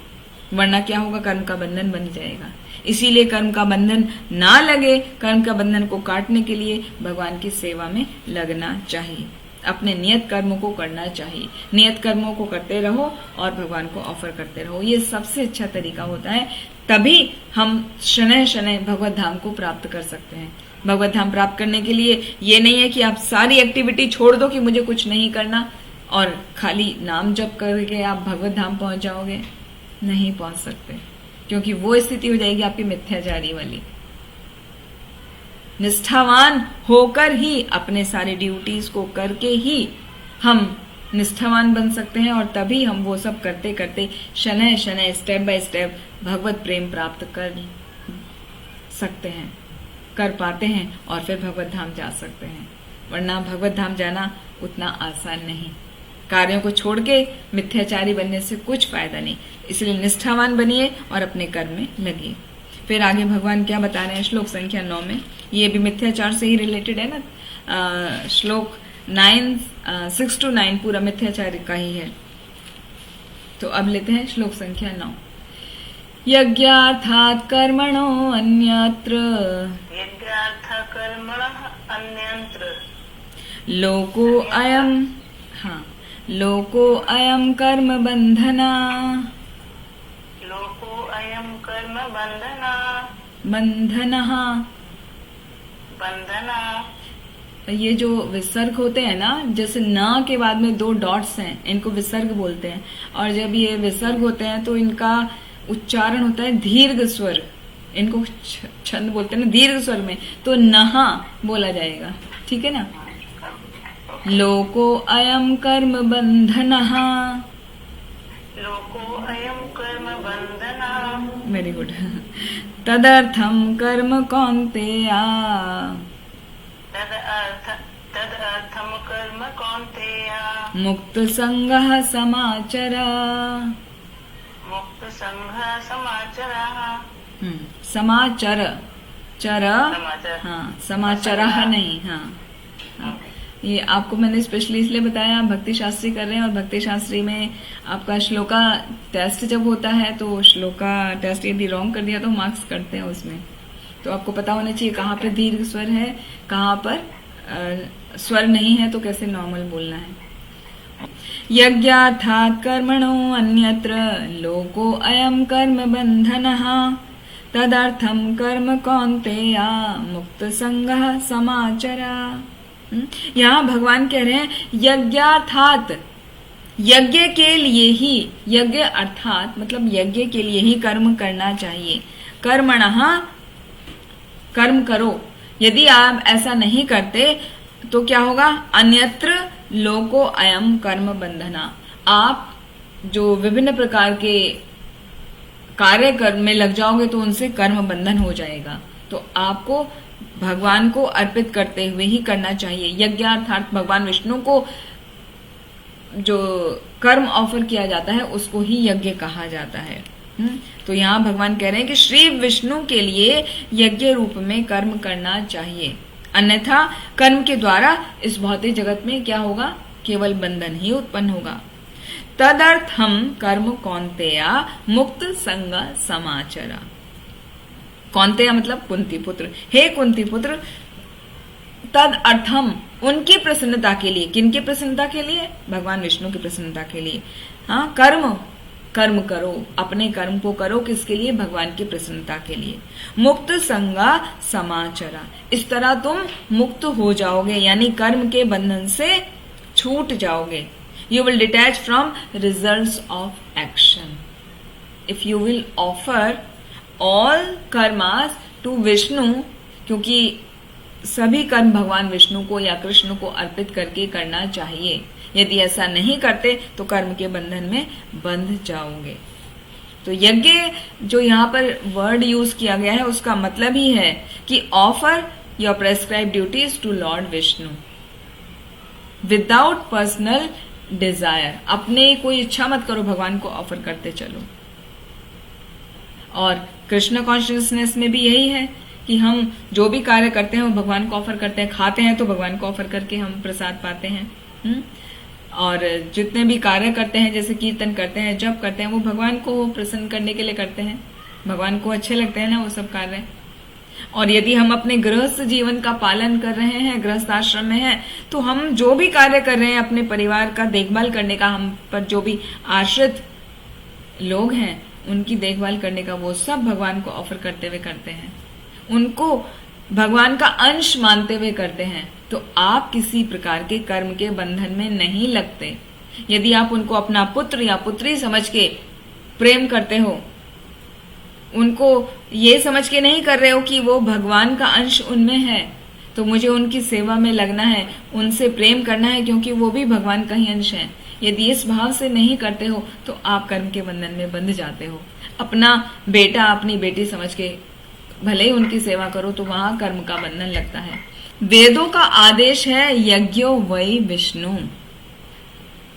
वरना क्या होगा? कर्म का बंधन बन जाएगा। इसीलिए कर्म का बंधन ना लगे, कर्म का बंधन को काटने के लिए भगवान की सेवा में लगना चाहिए, अपने नियत कर्मों को करना चाहिए। नियत कर्मों को करते रहो और भगवान को ऑफर करते रहो, ये सबसे अच्छा तरीका होता है। तभी हम शनय शनय भगवत धाम को प्राप्त कर सकते हैं। भगवत धाम प्राप्त करने के लिए ये नहीं है कि आप सारी एक्टिविटी छोड़ दो कि मुझे कुछ नहीं करना और खाली नाम जप करके आप भगवत धाम पहुंच जाओगे। नहीं पहुंच सकते, क्योंकि वो स्थिति हो जाएगी आपकी मिथ्याचारी वाली। निष्ठावान होकर ही, अपने सारे ड्यूटीज को करके ही हम निष्ठावान बन सकते हैं, और तभी हम वो सब करते करते शनय शनय स्टेप बाय स्टेप भगवत प्रेम प्राप्त कर सकते हैं, कर पाते हैं, और फिर भगवत धाम जा सकते हैं। वरना भगवत धाम जाना उतना आसान नहीं। कार्यों को छोड़ के मिथ्याचारी बनने से कुछ फायदा नहीं। इसलिए निष्ठावान बनिए और अपने कर्म में लगिए। फिर आगे भगवान क्या बता रहे हैं श्लोक संख्या 9 में, ये भी मिथ्याचार से ही रिलेटेड है ना। श्लोक 6 to 9 पूरा मिथ्याचार का ही है। तो अब लेते हैं श्लोक संख्या 9। यज्ञार्थात् कर्मणो अन्यत्र लोको अयम, हाँ, लोको अयम कर्म बंधना, लोको अयम कर्म बंधना, बंधनः, बंधना। ये जो विसर्ग होते हैं ना, जैसे न के बाद में 2 डॉट्स हैं, इनको विसर्ग बोलते हैं। और जब ये विसर्ग होते हैं तो इनका उच्चारण होता है दीर्घ स्वर, इनको छंद बोलते हैं ना दीर्घ स्वर में, तो नहा बोला जाएगा, ठीक है ना। लोको अयम कर्म बंधनः, लोको अयम कर्म बंधना। Very good. तदर्थम कर्म कौन्तेया, तदर्थम कर्म कौन्तेया, मुक्त संगः समाचर, मुक्त संघ समाचरः। समाचर, चर, समाचर, हाँ, समाचरः नहीं, हाँ। ये आपको मैंने स्पेशली इसलिए बताया, भक्ति शास्त्री कर रहे हैं, और भक्ति शास्त्री में आपका श्लोका टेस्ट जब होता है तो श्लोका टेस्ट यदि रॉन्ग कर दिया तो मार्क्स करते हैं उसमें। तो आपको पता होना चाहिए कहाँ पे दीर्घ स्वर है, कहाँ पर स्वर नहीं है, तो कैसे नॉर्मल बोलना है। यज्ञार्थात् कर्मणो अन्यत्र लोको अयम कर्म बंधनः तदर्थम कर्म कौन्तेया मुक्त संगः समाचरा। यहाँ भगवान कह रहे हैं यज्ञार्थात, यज्ञ के लिए ही, यज्ञ अर्थात मतलब यज्ञ के लिए ही कर्म करना चाहिए। कर्मणः, कर्म करो। यदि आप ऐसा नहीं करते तो क्या होगा? अन्यत्र लोको अयम कर्म बंधना। आप जो विभिन्न प्रकार के कार्य कर्म में लग जाओगे तो उनसे कर्म बंधन हो जाएगा। तो आपको भगवान को अर्पित करते हुए ही करना चाहिए। यज्ञार्थात भगवान विष्णु को जो कर्म ऑफर किया जाता है उसको ही यज्ञ कहा जाता है। तो यहाँ भगवान कह रहे हैं कि श्री विष्णु के लिए यज्ञ रूप में कर्म करना चाहिए, अन्यथा कर्म के द्वारा इस भौतिक जगत में क्या होगा? केवल बंधन ही उत्पन्न होगा। तदर्थम कर्म कौन्तेया मुक्त संग समाचरा। कौन्तेया मतलब कुंती पुत्र। हे कुंती पुत्र, तद अर्थम उनकी प्रसन्नता के लिए। किनकी प्रसन्नता के लिए? भगवान विष्णु की प्रसन्नता के लिए। हाँ, कर्म करो, अपने कर्म को करो। किसके लिए? भगवान की प्रसन्नता के लिए। मुक्त संगा समाचरा, इस तरह तुम मुक्त हो जाओगे, यानी कर्म के बंधन से छूट जाओगे। You will detach from results of action. If you will offer all karmas to Vishnu, क्योंकि सभी कर्म भगवान विष्णु को या कृष्ण को अर्पित करके करना चाहिए। यदि ऐसा नहीं करते तो कर्म के बंधन में बंध जाओगे। तो यज्ञ जो यहाँ पर वर्ड यूज किया गया है उसका मतलब ही है कि offer your prescribed duties to Lord Vishnu without personal desire. अपने कोई इच्छा मत करो, भगवान को ऑफर करते चलो। और कृष्ण कॉन्शियसनेस में भी यही है कि हम जो भी कार्य करते हैं वो भगवान को ऑफर करते हैं। खाते हैं तो भगवान को ऑफर करके हम प्रसाद पाते हैं। और जितने भी कार्य करते हैं, जैसे कीर्तन करते हैं, जप करते हैं, वो भगवान को प्रसन्न करने के लिए करते हैं। भगवान को अच्छे लगते हैं ना वो सब कार्य। और यदि हम अपने गृहस्थ जीवन का पालन कर रहे हैं, गृहस्थ आश्रम में हैं, तो हम जो भी कार्य कर रहे हैं अपने परिवार का देखभाल करने का, हम पर जो भी आश्रित लोग हैं उनकी देखभाल करने का, वो सब भगवान को ऑफर करते हुए करते हैं, उनको भगवान का अंश मानते हुए करते हैं। तो आप किसी प्रकार के कर्म के बंधन में नहीं लगते। यदि आप उनको अपना पुत्र या पुत्री समझ के प्रेम करते हो, उनको ये समझ के नहीं कर रहे हो कि वो भगवान का अंश उनमें है, तो मुझे उनकी सेवा में लगना है, उनसे प्रेम करना है, क्योंकि वो भी भगवान का ही अंश है। यदि इस भाव से नहीं करते हो तो आप कर्म के बंधन में बंध जाते हो। अपना बेटा अपनी बेटी समझ के भले ही उनकी सेवा करो तो वहां कर्म का बंधन लगता है। वेदों का आदेश है यज्ञो वै विष्णु,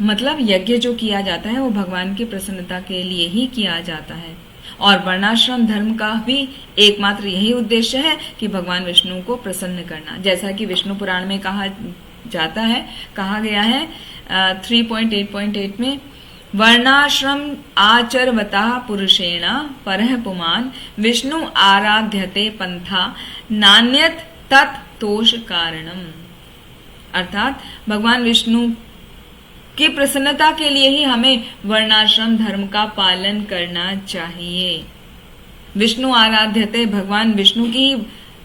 मतलब यज्ञ जो किया जाता है वो भगवान की प्रसन्नता के लिए ही किया जाता है। और वर्णाश्रम धर्म का भी एकमात्र यही उद्देश्य है कि भगवान विष्णु को प्रसन्न करना। जैसा कि विष्णु पुराण में कहा जाता है, कहा गया है 3.8.8 में, वर्णाश्रम आचरवता पुरुषेण परः पुमान् विष्णु आराध्यते पंथा नान्यत तत्तोष कारणम। अर्थात भगवान विष्णु की प्रसन्नता के लिए ही हमें वर्णाश्रम धर्म का पालन करना चाहिए। विष्णु आराध्यते, भगवान विष्णु की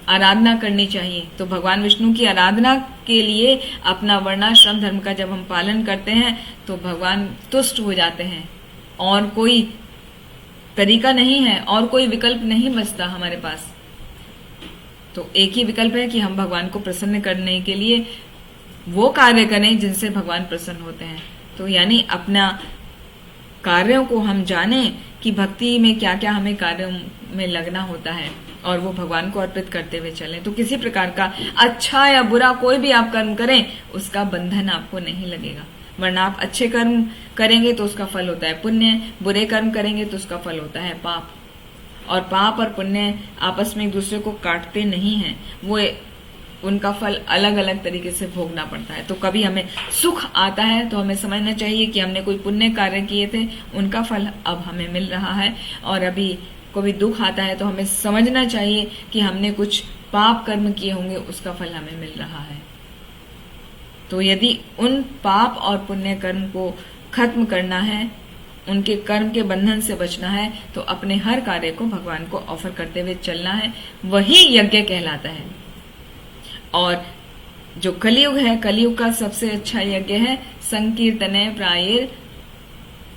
आराधना करनी चाहिए। तो भगवान विष्णु की आराधना के लिए अपना वर्णाश्रम धर्म का जब हम पालन करते हैं तो भगवान तुष्ट हो जाते हैं। और कोई तरीका नहीं है, और कोई विकल्प नहीं बचता हमारे पास। तो एक ही विकल्प है कि हम भगवान को प्रसन्न करने के लिए वो कार्य करें जिनसे भगवान प्रसन्न होते हैं। तो यानी अपना कार्यों को हम जाने कि भक्ति में क्या क्या हमें कार्यों में लगना होता है, और वो भगवान को अर्पित करते हुए चलें। तो किसी प्रकार का अच्छा या बुरा कोई भी आप कर्म करें उसका बंधन आपको नहीं लगेगा। वरना आप अच्छे कर्म करेंगे तो उसका फल होता है पुण्य, बुरे कर्म करेंगे तो उसका फल होता है पाप। और पाप और पुण्य आपस में एक दूसरे को काटते नहीं हैं, वो उनका फल अलग अलग तरीके से भोगना पड़ता है। तो कभी हमें सुख आता है तो हमें समझना चाहिए कि हमने कोई पुण्य कार्य किए थे, उनका फल अब हमें मिल रहा है। और अभी कोई दुख आता है तो हमें समझना चाहिए कि हमने कुछ पाप कर्म किए होंगे, उसका फल हमें मिल रहा है। तो यदि उन पाप और पुण्य कर्म को खत्म करना है उनके कर्म के बंधन से बचना है तो अपने हर कार्य को भगवान को ऑफर करते हुए चलना है, वही यज्ञ कहलाता है। और जो कलयुग है, कलयुग का सबसे अच्छा यज्ञ है संकीर्तने प्रायर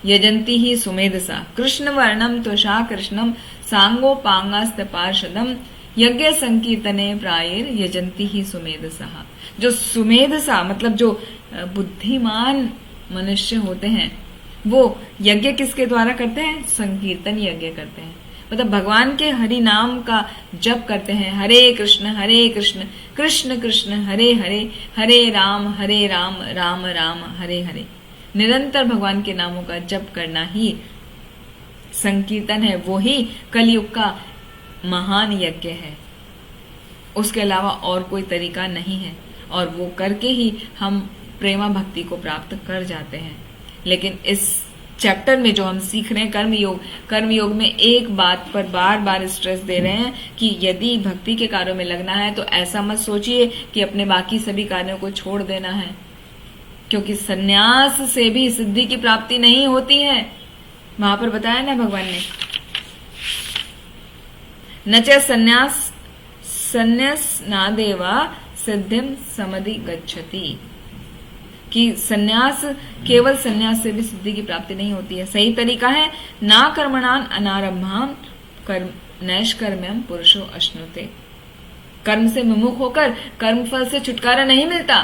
यजंती ही सुमेधसा कृष्ण वर्णम तुषा कृष्णम सांगोपांगास्त पार्षदम यज्ञ संकीर्तने प्रायर यजंती ही सुमेधसा। जो सुमेधसा मतलब जो बुद्धिमान मनुष्य होते हैं वो यज्ञ किसके द्वारा करते हैं? संकीर्तन यज्ञ करते हैं, मतलब भगवान के हरि नाम का जप करते हैं। हरे कृष्ण कृष्ण कृष्ण हरे हरे, हरे राम राम राम हरे हरे। निरंतर भगवान के नामों का जप करना ही संकीर्तन है, वो ही कलयुग का महान यज्ञ है। उसके अलावा और कोई तरीका नहीं है, और वो करके ही हम प्रेमा भक्ति को प्राप्त कर जाते हैं। लेकिन इस चैप्टर में जो हम सीख रहे हैं कर्म योग में एक बात पर बार बार स्ट्रेस दे रहे हैं कि यदि भक्ति के कार्यों में लगना है तो ऐसा मत सोचिए कि अपने बाकी सभी कार्यों को छोड़ देना है, क्योंकि संन्यास से भी सिद्धि की प्राप्ति नहीं होती है। वहां पर बताया ना भगवान ने, नच संन्यास नादेवा सिद्धिम समधि गच्छति, कि संन्यास केवल संन्यास से भी सिद्धि की प्राप्ति नहीं होती है। सही तरीका है ना कर्मणान अनारंभाम कर्म नैष्कर्म्यम पुरुषो अश्नुते। कर्म से विमुख होकर कर्म फल से छुटकारा नहीं मिलता।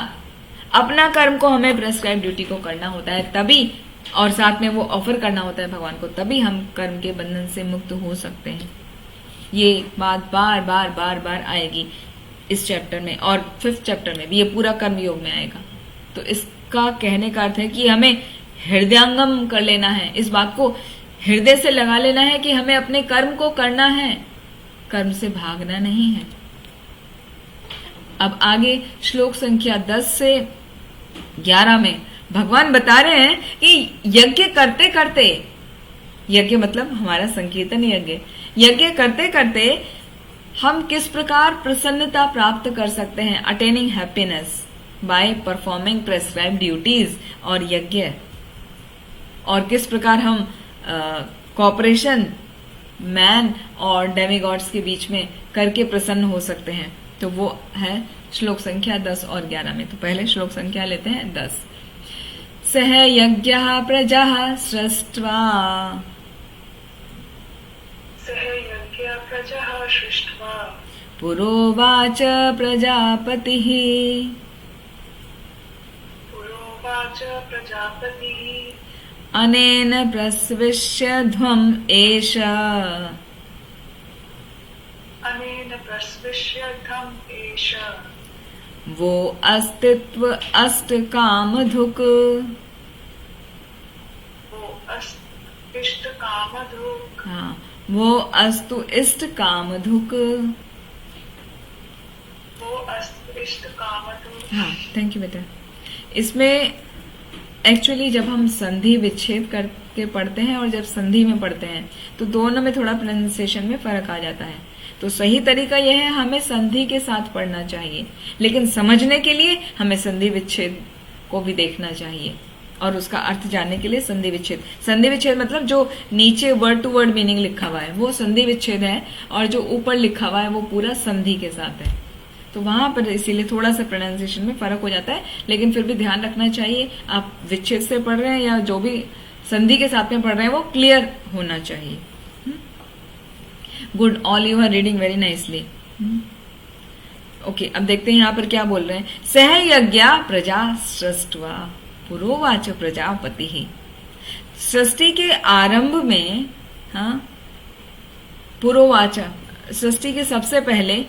अपना कर्म को हमें प्रेस्क्राइब ड्यूटी को करना होता है तभी, और साथ में वो ऑफर करना होता है भगवान को, तभी हम कर्म के बंधन से मुक्त हो सकते हैं। ये बात बार बार बार बार आएगी इस चैप्टर में, और 5th चैप्टर में भी ये पूरा कर्म योग में आएगा। तो इसका कहने का अर्थ है कि हमें हृदयंगम कर लेना है, इस बात को हृदय से लगा लेना है कि हमें अपने कर्म को करना है, कर्म से भागना नहीं है। अब आगे श्लोक संख्या 10 से 11 में भगवान बता रहे हैं कि यज्ञ करते करते, यज्ञ मतलब हमारा संकीर्तन यज्ञ करते करते हम किस प्रकार प्रसन्नता प्राप्त कर सकते हैं, attaining happiness by performing prescribe duties और यज्ञ, और किस प्रकार हम कॉपरेशन मैन और डेमिगॉड्स के बीच में करके प्रसन्न हो सकते हैं। तो वो है श्लोक संख्या 10 और 11 में। तो पहले श्लोक संख्या लेते हैं 10। सह यज्ञः प्रजाः सृष्ट्वा पुरोवाच प्रजापतिः अनेन प्रस्विष्य ध्वम् एष वो अस्तित्व अष्ट कामधुक् हाँ, वो अस्तु इष्ट कामधुक्। हाँ, थैंक यू बेटा। इसमें एक्चुअली जब हम संधि विच्छेद करके पढ़ते हैं और जब संधि में पढ़ते हैं तो दोनों में थोड़ा प्रोनाउंसिएशन में फर्क आ जाता है। तो सही तरीका यह है हमें संधि के साथ पढ़ना चाहिए, लेकिन समझने के लिए हमें संधि विच्छेद को भी देखना चाहिए और उसका अर्थ जानने के लिए संधि विच्छेद मतलब जो नीचे वर्ड टू वर्ड मीनिंग लिखा हुआ है वो संधि विच्छेद है, और जो ऊपर लिखा हुआ है वो पूरा संधि के साथ है। तो वहां पर इसीलिए थोड़ा सा प्रोनाउंसिएशन में फर्क हो जाता है, लेकिन फिर भी ध्यान रखना चाहिए आप विच्छेद से पढ़ रहे हैं या जो भी संधि के साथ में पढ़ रहे हैं वो क्लियर होना चाहिए। Good, all you are reading very nicely. Okay, अब देखते हैं यहाँ पर क्या बोल रहे हैं। सह यज्ञ प्रजा सृष्ट्वा पुरोवाच प्रजापति ही। सृष्टि के आरंभ में, हाँ, पुरोवाच, सृष्टि के सबसे पहले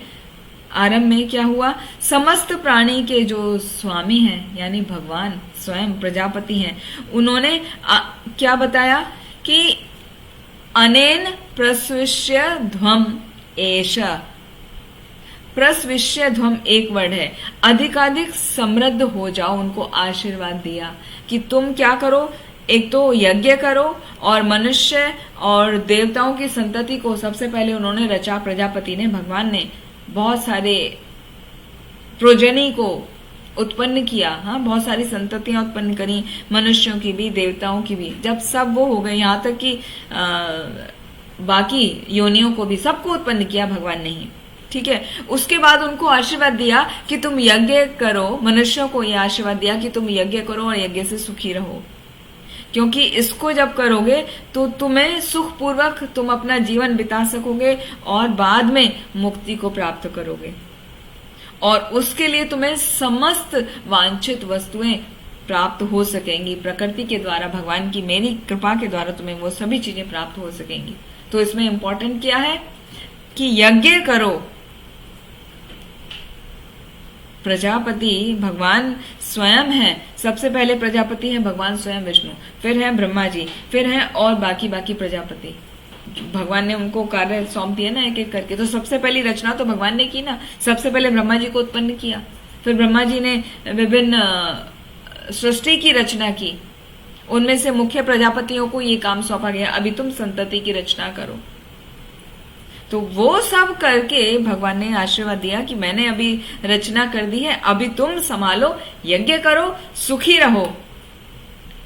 आरंभ में क्या हुआ, समस्त प्राणी के जो स्वामी हैं यानी भगवान स्वयं प्रजापति हैं, उन्होंने क्या बताया कि अनेन प्रस्विष्य ध्वम एष। प्रस्विष्य ध्वम एक वर्ड है, अधिकाधिक समृद्ध हो जाओ, उनको आशीर्वाद दिया कि तुम क्या करो, एक तो यज्ञ करो और मनुष्य और देवताओं की संतति को सबसे पहले उन्होंने रचा। प्रजापति ने, भगवान ने बहुत सारे प्रोजनी को उत्पन्न किया, हाँ, बहुत सारी संततियां उत्पन्न करी, मनुष्यों की भी, देवताओं की भी। जब सब वो हो गए, यहाँ तक कि बाकी योनियों को भी, सबको उत्पन्न किया भगवान ने ही, ठीक है। उसके बाद उनको आशीर्वाद दिया कि तुम यज्ञ करो, मनुष्यों को यह आशीर्वाद दिया कि तुम यज्ञ करो और यज्ञ से सुखी रहो, क्योंकि इसको जब करोगे तो तुम्हें सुख पूर्वक तुम अपना जीवन बिता सकोगे और बाद में मुक्ति को प्राप्त करोगे, और उसके लिए तुम्हें समस्त वांछित वस्तुएं प्राप्त हो सकेंगी प्रकृति के द्वारा, भगवान की मेरी कृपा के द्वारा तुम्हें वो सभी चीजें प्राप्त हो सकेंगी। तो इसमें इंपॉर्टेंट क्या है कि यज्ञ करो। प्रजापति भगवान स्वयं है, सबसे पहले प्रजापति है भगवान स्वयं विष्णु, फिर है ब्रह्मा जी, फिर है और बाकी प्रजापति। भगवान ने उनको कार्य सौंप दिया ना एक एक करके। तो सबसे पहली रचना तो भगवान ने की ना, सबसे पहले ब्रह्मा जी को उत्पन्न किया, फिर ब्रह्मा जी ने विभिन्न सृष्टि की रचना की, उनमें से मुख्य प्रजापतियों को ये काम सौंपा गया, अभी तुम संतति की रचना करो। तो वो सब करके भगवान ने आशीर्वाद दिया कि मैंने अभी रचना कर दी है, अभी तुम संभालो, यज्ञ करो, सुखी रहो,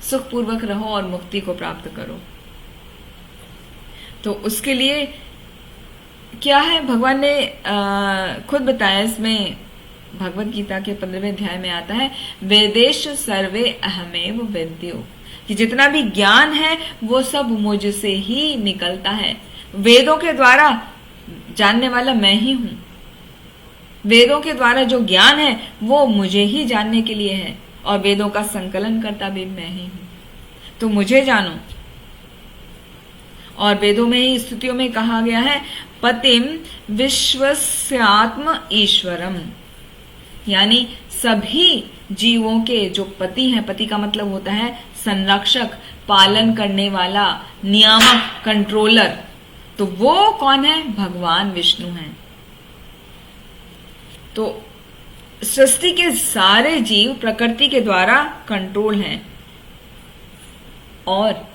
सुख पूर्वक रहो और मुक्ति को प्राप्त करो। तो उसके लिए क्या है, भगवान ने खुद बताया, इसमें भगवत गीता के 15वें अध्याय में आता है, वेदेश सर्वे अहमेव वेद्यो, कि जितना भी ज्ञान है वो सब मुझसे ही निकलता है। वेदों के द्वारा जानने वाला मैं ही हूं, वेदों के द्वारा जो ज्ञान है वो मुझे ही जानने के लिए है, और वेदों का संकलन करता भी मैं ही हूं। तो मुझे जानो। और वेदों में ही स्तुतियों में कहा गया है, पतिम विश्वस्यात्म ईश्वरम, यानी सभी जीवों के जो पति हैं, पति का मतलब होता है संरक्षक, पालन करने वाला, नियामक, कंट्रोलर। तो वो कौन है? भगवान विष्णु हैं। तो सृष्टि के सारे जीव प्रकृति के द्वारा कंट्रोल हैं, और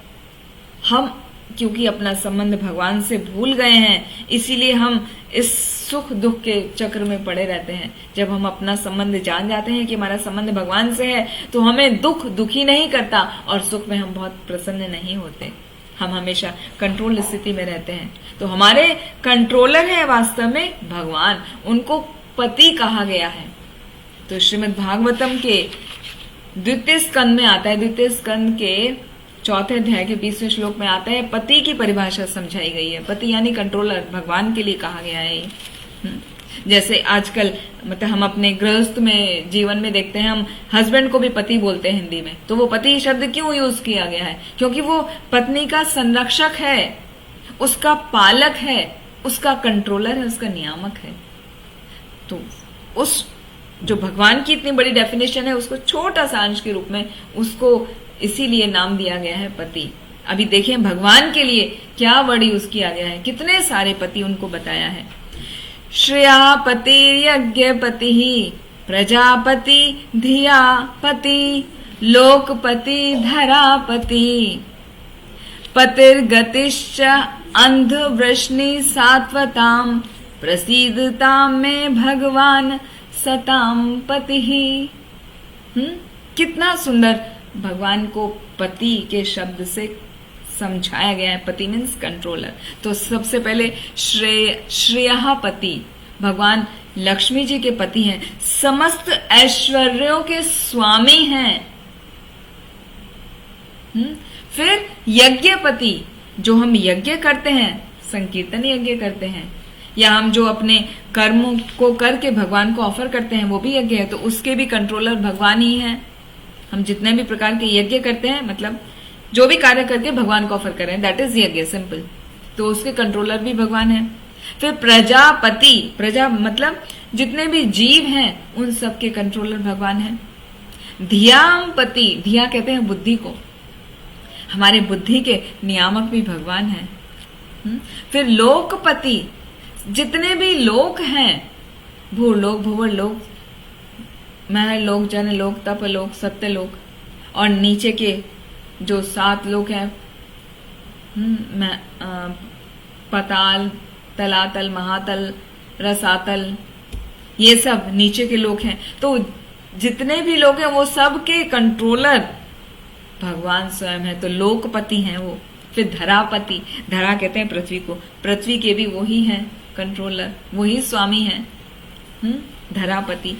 हम क्योंकि अपना संबंध भगवान से भूल गए हैं, इसीलिए हम इस सुख दुख के चक्र में पड़े रहते हैं। जब हम अपना संबंध जान जाते हैं कि हमारा संबंध भगवान से है, तो हमें दुख दुखी नहीं करता और सुख में हम बहुत प्रसन्न नहीं होते, हम हमेशा कंट्रोल स्थिति में रहते हैं। तो हमारे कंट्रोलर है वास्तव में भगवान, उनको पति कहा गया है। तो श्रीमद् भागवतम के 2 स्कंद में आता है, 2 स्कंद के 4 अध्याय के 20वें श्लोक में आता है, पति की परिभाषा समझाई गई है। पति यानी कंट्रोलर, भगवान के लिए कहा गया है। जैसे आजकल मतलब हम अपने गृहस्थ में जीवन में देखते हैं, हम हस्बैंड को भी पति बोलते हैं हिंदी में। तो वो पति शब्द क्यों यूज किया गया है? क्योंकि वो पत्नी का संरक्षक है, उसका पालक है, उसका कंट्रोलर है, उसका नियामक है। तो उस जो भगवान की इतनी बड़ी डेफिनेशन है, उसको छोटा सा अंश के रूप में उसको इसीलिए नाम दिया गया है पति। अभी देखें भगवान के लिए क्या वर्ड यूज किया गया है, कितने सारे पति उनको बताया है। श्रेयापति यज्ञपति प्रजापति धियापति लोकपति धरापति पतिर्गतिश्च अंधवृष्णि सात्वताम प्रसीदताम में भगवान सताम पति। कितना सुंदर भगवान को पति के शब्द से समझाया गया है। पति मीन्स कंट्रोलर। तो सबसे पहले श्रेयः पति, भगवान लक्ष्मी जी के पति हैं, समस्त ऐश्वर्यों के स्वामी हैं। फिर यज्ञपति, जो हम यज्ञ करते हैं, संकीर्तन यज्ञ करते हैं, या हम जो अपने कर्मों को करके भगवान को ऑफर करते हैं, वो भी यज्ञ है। तो उसके भी कंट्रोलर भगवान ही हैं। हम जितने भी प्रकार के यज्ञ करते हैं, मतलब जो भी कार्य करके भगवान को ऑफर करें, दैट इज यज्ञ, सिंपल। तो उसके कंट्रोलर भी भगवान है। फिर प्रजापति, प्रजा मतलब जितने भी जीव हैं उन सब के कंट्रोलर भगवान है। धियापति, धिया कहते हैं बुद्धि को, हमारे बुद्धि के नियामक भी भगवान है। फिर लोकपति, जितने भी लोक हैं, भूलोक भुवर्लोक, महर लोक, जन लोक, तप लोक, सत्य लोक, और नीचे के जो 7 लोक हैं, पताल, तलातल, महातल, रसातल, ये सब नीचे के लोक हैं। तो जितने भी लोग हैं वो सबके कंट्रोलर भगवान स्वयं है। तो लोकपति हैं वो। फिर धरापति, धरा कहते हैं पृथ्वी को, पृथ्वी के भी वही हैं कंट्रोलर, वही स्वामी हैं। धरापति।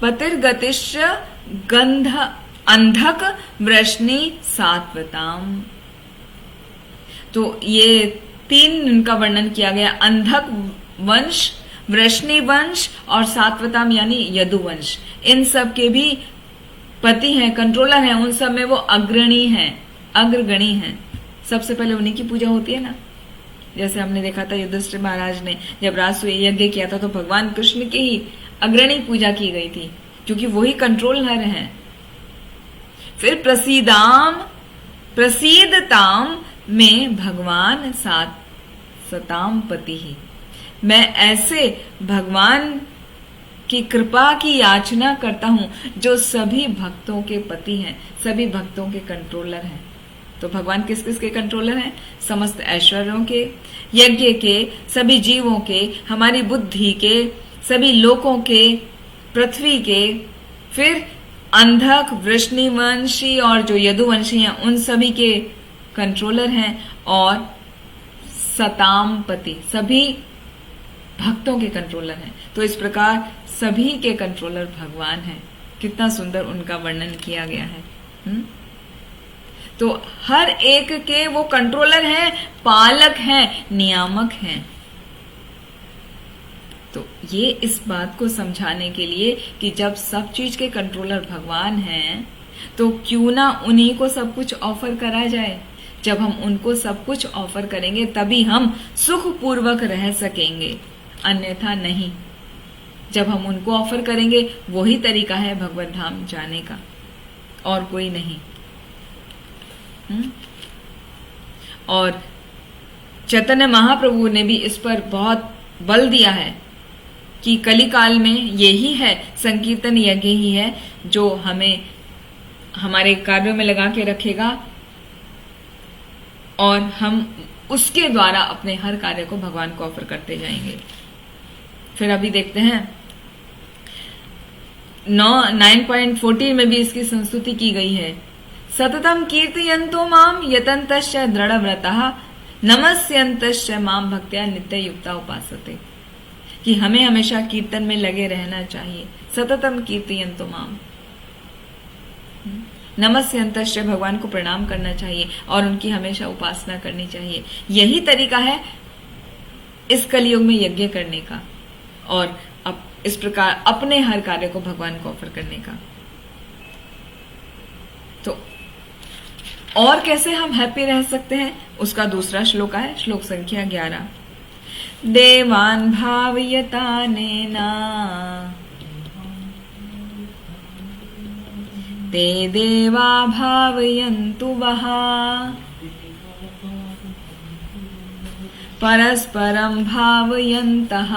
पतिर्गतिश्च गंध अंधक वृष्णि सात्वताम। तो ये 3 इनका वर्णन किया गया, अंधक वंश, वृष्णि वंश और सात्वताम यानी यदुवंश। इन सब के भी पति हैं, कंट्रोलर हैं, उन सब में वो अग्रणी हैं, अग्रगणी हैं। सबसे पहले उन्हीं की पूजा होती है ना। जैसे हमने देखा था युधिष्ठिर महाराज ने जब राजसूय यज्ञ किया था तो भगवान कृष्ण की ही अग्रणी पूजा की गई थी, क्योंकि वही कंट्रोलर हैं। फिर प्रसीदताम में भगवान सताम पति ही। मैं ऐसे भगवान की कृपा की याचना करता हूं जो सभी भक्तों के पति हैं, सभी भक्तों के कंट्रोलर हैं। तो भगवान किस किस के कंट्रोलर हैं? समस्त ऐश्वर्यों के, यज्ञ के, सभी जीवों के, हमारी बुद्धि के, सभी लोकों के, पृथ्वी के, फिर अंधक, वृष्णिवंशी और जो यदुवंशी हैं उन सभी के कंट्रोलर हैं, और सतामपति सभी भक्तों के कंट्रोलर हैं। तो इस प्रकार सभी के कंट्रोलर भगवान हैं। कितना सुंदर उनका वर्णन किया गया है। तो हर एक के वो कंट्रोलर हैं, पालक हैं, नियामक हैं। तो ये इस बात को समझाने के लिए कि जब सब चीज के कंट्रोलर भगवान हैं तो क्यों ना उन्हीं को सब कुछ ऑफर करा जाए। जब हम उनको सब कुछ ऑफर करेंगे तभी हम सुखपूर्वक रह सकेंगे, अन्यथा नहीं। जब हम उनको ऑफर करेंगे वही तरीका है भगवत धाम जाने का, और कोई नहीं। और चैतन्य महाप्रभु ने भी इस पर बहुत बल दिया है कि कलिकाल में यही है, संकीर्तन यज्ञ ही है जो हमें हमारे कार्यों में लगा के रखेगा, और हम उसके द्वारा अपने हर कार्य को भगवान को ऑफर करते जाएंगे। फिर अभी देखते हैं 9.14 में भी इसकी संस्तुति की गई है। सततम कीर्तयन्तो माम यतन्तश्च दृढ़व्रतः नमस्यन्तश्च माम भक्त्या नित्य युक्ता उपासते। कि हमें हमेशा कीर्तन में लगे रहना चाहिए। सततम कीर्तयन्तो माम, नमस्यन्तश्च भगवान को प्रणाम करना चाहिए और उनकी हमेशा उपासना करनी चाहिए। यही तरीका है इस कलयुग में यज्ञ करने का, और अब इस प्रकार अपने हर कार्य को भगवान को ऑफर करने का। तो और कैसे हम हैप्पी रह सकते हैं उसका दूसरा श्लोक है, श्लोक संख्या 11। देवान् भावयतानेना ते देवा भावयन्तु वः परस्परं भावयन्तः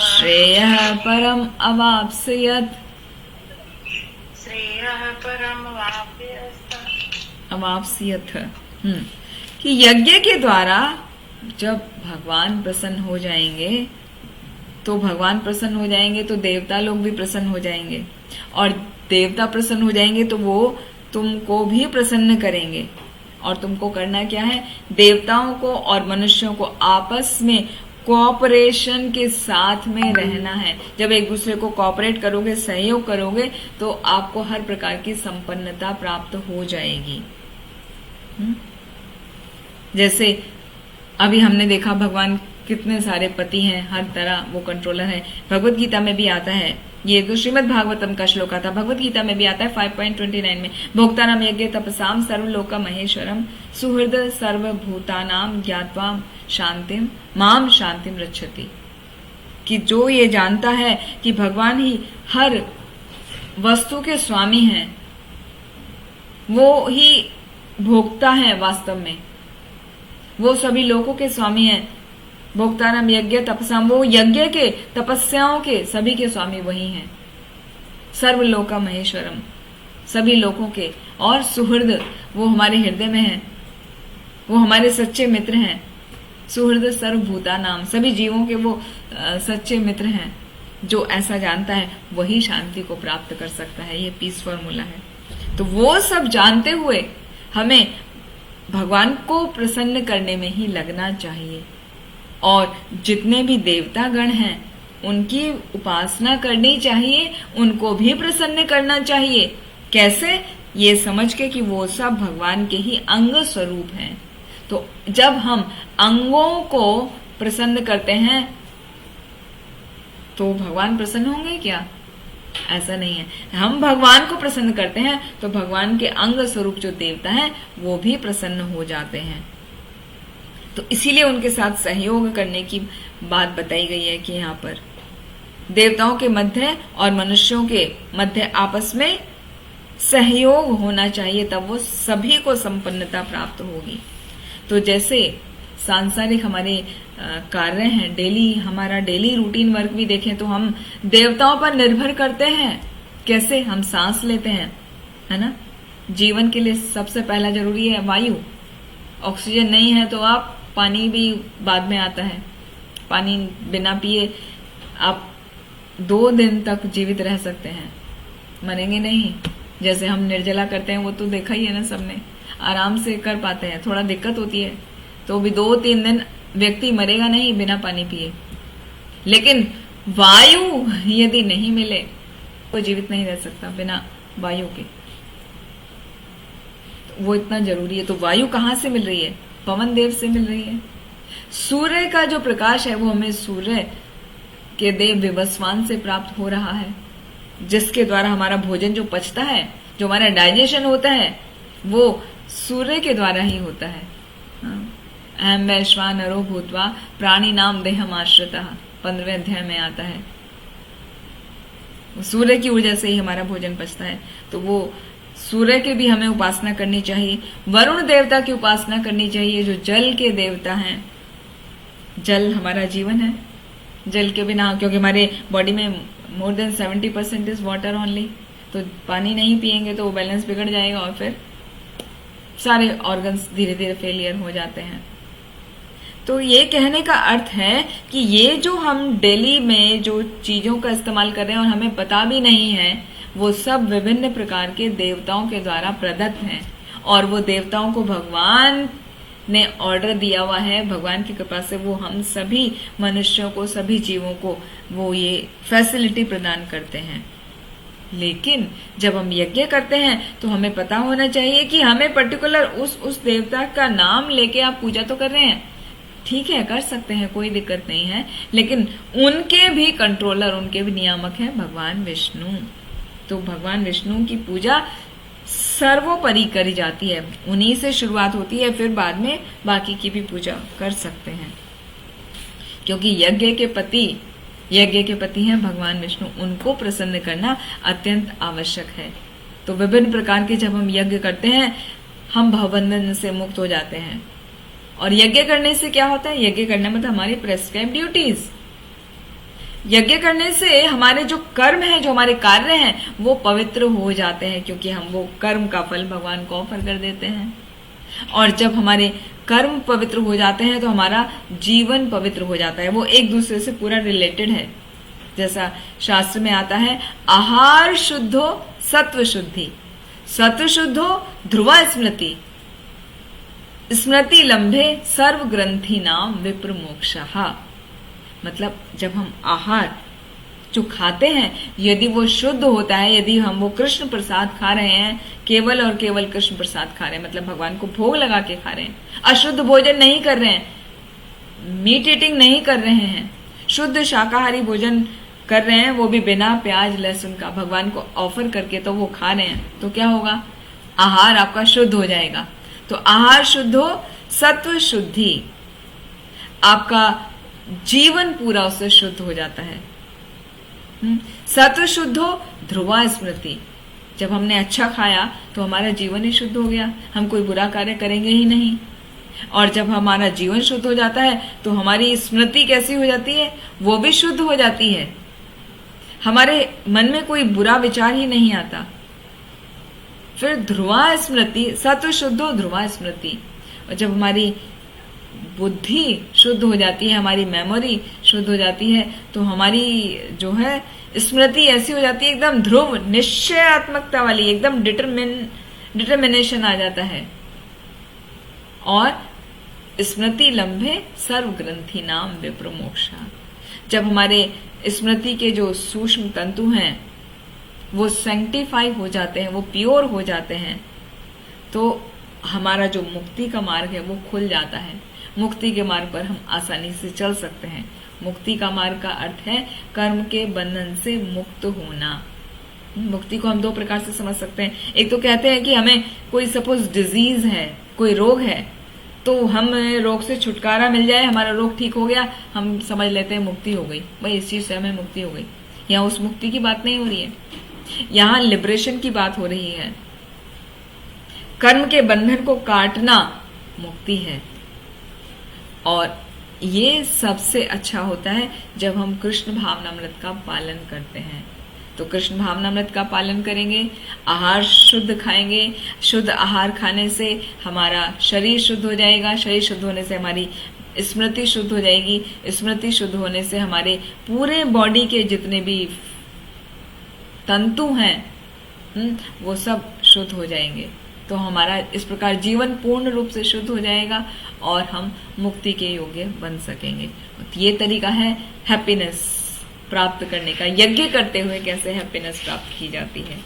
श्रेयः परम अवाप्स्यत्। अवाप्स्यथ। कि यज्ञ के द्वारा जब भगवान प्रसन्न हो जाएंगे तो भगवान प्रसन्न हो जाएंगे तो देवता लोग भी प्रसन्न हो जाएंगे, और देवता प्रसन्न हो जाएंगे तो वो तुमको भी प्रसन्न करेंगे। और तुमको करना क्या है? देवताओं को और मनुष्यों को आपस में कोऑपरेशन के साथ में रहना है। जब एक दूसरे को कोऑपरेट करोगे, सहयोग करोगे, तो आपको हर प्रकार की संपन्नता प्राप्त हो जाएगी। जैसे अभी हमने देखा भगवान कितने सारे पति हैं, हर तरह वो कंट्रोलर है। भगवत गीता में भी आता है, ये तो श्रीमद् भागवतम का श्लोक था, भगवत गीता में भी आता है 5.29 में, भोक्तानाम यज्ञ तपसाम सर्वलोक महेश्वरम सुहृद सर्वभूतानाम ज्ञात्वा शांतिम माम शांतिम रक्षति। कि जो ये जानता है कि भगवान ही हर वस्तु के स्वामी हैं, वो ही भोक्ता है, वास्तव में वो सभी लोगों के स्वामी हैं। भोक्तानाम यज्ञ तपसाम, वो यज्ञ के, तपस्याओं के, सभी के स्वामी वही हैं। सर्वलोका महेश्वरम, सभी लोगों के, और सुहृद, वो हमारे हृदय में है, वो हमारे सच्चे मित्र हैं। सुहृद सर्वभूता नाम, सभी जीवों के वो सच्चे मित्र हैं। जो ऐसा जानता है वही शांति को प्राप्त कर सकता है। ये पीस फॉर्मूला है। तो वो सब जानते हुए हमें भगवान को प्रसन्न करने में ही लगना चाहिए, और जितने भी देवता गण हैं उनकी उपासना करनी चाहिए, उनको भी प्रसन्न करना चाहिए। कैसे? ये समझ के कि वो सब भगवान के ही अंग स्वरूप हैं। तो जब हम अंगों को प्रसन्न करते हैं तो भगवान प्रसन्न होंगे क्या? ऐसा नहीं है। हम भगवान को प्रसन्न करते हैं तो भगवान के अंग स्वरूप जो देवता हैं वो भी प्रसन्न हो जाते हैं। तो इसीलिए उनके साथ सहयोग करने की बात बताई गई है कि यहाँ पर देवताओं के मध्य और मनुष्यों के मध्य आपस में सहयोग होना चाहिए, तब वो सभी को संपन्नता प्राप्त होगी। तो जैसे सांसारिक हमारे कार्य हैं, डेली हमारा डेली रूटीन वर्क भी देखें तो हम देवताओं पर निर्भर करते हैं। कैसे? हम सांस लेते हैं, है ना। जीवन के लिए सबसे पहला जरूरी है वायु। ऑक्सीजन नहीं है तो आप पानी भी बाद में आता है। पानी बिना पिए आप 2 दिन तक जीवित रह सकते हैं, मरेंगे नहीं। जैसे हम निर्जला करते हैं वो तो देखा ही है ना सबने, आराम से कर पाते हैं। थोड़ा दिक्कत होती है तो भी 2-3 दिन व्यक्ति मरेगा नहीं बिना पानी पिए। लेकिन वायु यदि नहीं मिले तो जीवित नहीं रह सकता बिना वायु के। वो इतना जरूरी है। तो वायु कहाँ से मिल रही है? पवन देव से मिल रही है। सूर्य का जो प्रकाश है वो हमें सूर्य के देव विवस्वान से प्राप्त हो रहा है, जिसके द्वारा हमारा भोजन जो पचता है, जो हमारा डाइजेशन होता है, वो सूर्य के द्वारा ही होता है। अहम वैश्वानरो भूत्वा प्राणी नाम देहम आश्रितः 15वें अध्याय में आता है। सूर्य की ऊर्जा से ही हमारा भोजन पचता है। तो वो सूर्य की भी हमें उपासना करनी चाहिए। वरुण देवता की उपासना करनी चाहिए, जो जल के देवता हैं। जल हमारा जीवन है। जल के बिना, क्योंकि हमारे बॉडी में more than 70% is water only, तो पानी नहीं पिएंगे तो बैलेंस बिगड़ जाएगा और फिर सारे ऑर्गन्स धीरे धीरे फेलियर हो जाते हैं। तो ये कहने का अर्थ है कि ये जो हम डेली में जो चीजों का इस्तेमाल कर रहे हैं और हमें पता भी नहीं है, वो सब विभिन्न प्रकार के देवताओं के द्वारा प्रदत्त हैं, और वो देवताओं को भगवान ने ऑर्डर दिया हुआ है। भगवान की कृपा से वो हम सभी मनुष्यों को, सभी जीवों को वो ये फैसिलिटी प्रदान करते हैं। लेकिन जब हम यज्ञ करते हैं तो हमें पता होना चाहिए कि हमें पर्टिकुलर उस देवता का नाम लेके आप पूजा तो कर रहे हैं, ठीक है, कर सकते हैं, कोई दिक्कत नहीं है। लेकिन उनके भी कंट्रोलर, उनके भी नियामक हैं भगवान विष्णु। तो भगवान विष्णु की पूजा सर्वोपरि करी जाती है, उन्हीं से शुरुआत होती है, फिर बाद में बाकी की भी पूजा कर सकते हैं। क्योंकि यज्ञ के पति हैं भगवान विष्णु, उनको प्रसन्न करना अत्यंत आवश्यक है। तो विभिन्न प्रकार के जब हम यज्ञ करते हैं हम भवबंधन से मुक्त हो जाते हैं। और यज्ञ करने से क्या होता है? यज्ञ करने मतलब हमारी प्रेस्क्राइब ड्यूटीज। यज्ञ करने से हमारे जो कर्म है, जो हमारे कार्य हैं, वो पवित्र हो जाते हैं, क्योंकि हम वो कर्म का फल भगवान को ऑफर कर देते हैं। और जब हमारे कर्म पवित्र हो जाते हैं तो हमारा जीवन पवित्र हो जाता है। वो एक दूसरे से पूरा रिलेटेड है। जैसा शास्त्र में आता है, आहार शुद्धो सत्व शुद्धि, सत्व शुद्धो ध्रुवा स्मृति, स्मृति लंबे सर्व ग्रंथि नाम विप्र मोक्षः। मतलब जब हम आहार जो खाते हैं यदि वो शुद्ध होता है, यदि हम वो कृष्ण प्रसाद खा रहे हैं, केवल और केवल कृष्ण प्रसाद खा रहे हैं, मतलब भगवान को भोग लगा के खा रहे हैं, अशुद्ध भोजन नहीं कर रहे हैं, मीट ईटिंग नहीं कर रहे हैं, शुद्ध शाकाहारी भोजन कर रहे हैं, वो भी बिना प्याज लहसुन का भगवान को ऑफर करके तो वो खा रहे हैं, तो क्या होगा? आहार आपका शुद्ध हो जाएगा। तो आहार शुद्ध हो, सत्व शुद्धि, आपका जीवन पूरा उससे शुद्ध हो जाता है। सत्व शुद्ध हो, ध्रुवा स्मृति, जब हमने अच्छा खाया तो हमारा जीवन ही शुद्ध हो गया, हम कोई बुरा कार्य करेंगे ही नहीं। और जब हमारा जीवन शुद्ध हो जाता है तो हमारी स्मृति कैसी हो जाती है? वो भी शुद्ध हो जाती है, हमारे मन में कोई बुरा विचार ही नहीं आता। फिर ध्रुवा स्मृति, सत्व शुद्ध हो ध्रुवा स्मृति, और जब हमारी बुद्धि शुद्ध हो जाती है, हमारी मेमोरी शुद्ध हो जाती है, तो हमारी जो है स्मृति ऐसी हो जाती है एकदम ध्रुव निश्चयात्मकता वाली, एकदम डिटर्मिनेशन आ जाता है। और स्मृति लंबे सर्व ग्रंथि नाम विप्रमोक्षा। जब हमारे स्मृति के जो सूक्ष्म तंतु हैं वो सैंक्टिफाई हो जाते हैं, वो प्योर हो जाते हैं, तो हमारा जो मुक्ति का मार्ग है वो खुल जाता है। मुक्ति के मार्ग पर हम आसानी से चल सकते हैं। मुक्ति का मार्ग का अर्थ है कर्म के बंधन से मुक्त होना। मुक्ति को हम दो प्रकार से समझ सकते हैं। एक तो कहते हैं कि हमें कोई सपोज डिजीज है, कोई रोग है, तो हम रोग से छुटकारा मिल जाए, हमारा रोग ठीक हो गया, हम समझ लेते हैं मुक्ति हो गई, भाई इस चीज से हमें मुक्ति हो गई। यहाँ उस मुक्ति की बात नहीं हो रही है, यहाँ लिबरेशन की बात हो रही है। कर्म के बंधन को काटना मुक्ति है। और ये सबसे अच्छा होता है जब हम कृष्ण भावनामृत का पालन करते हैं। तो कृष्ण भावनामृत का पालन करेंगे, आहार शुद्ध खाएंगे। शुद्ध आहार खाने से हमारा शरीर शुद्ध हो जाएगा, शरीर शुद्ध होने से हमारी स्मृति शुद्ध हो जाएगी, स्मृति शुद्ध होने से हमारे पूरे बॉडी के जितने भी तंतु हैं वो सब शुद्ध हो जाएंगे। तो हमारा इस प्रकार जीवन पूर्ण रूप से शुद्ध हो जाएगा और हम मुक्ति के योग्य बन सकेंगे। ये तरीका है हैप्पीनेस प्राप्त करने का। यज्ञ करते हुए कैसे हैप्पीनेस प्राप्त की जाती है,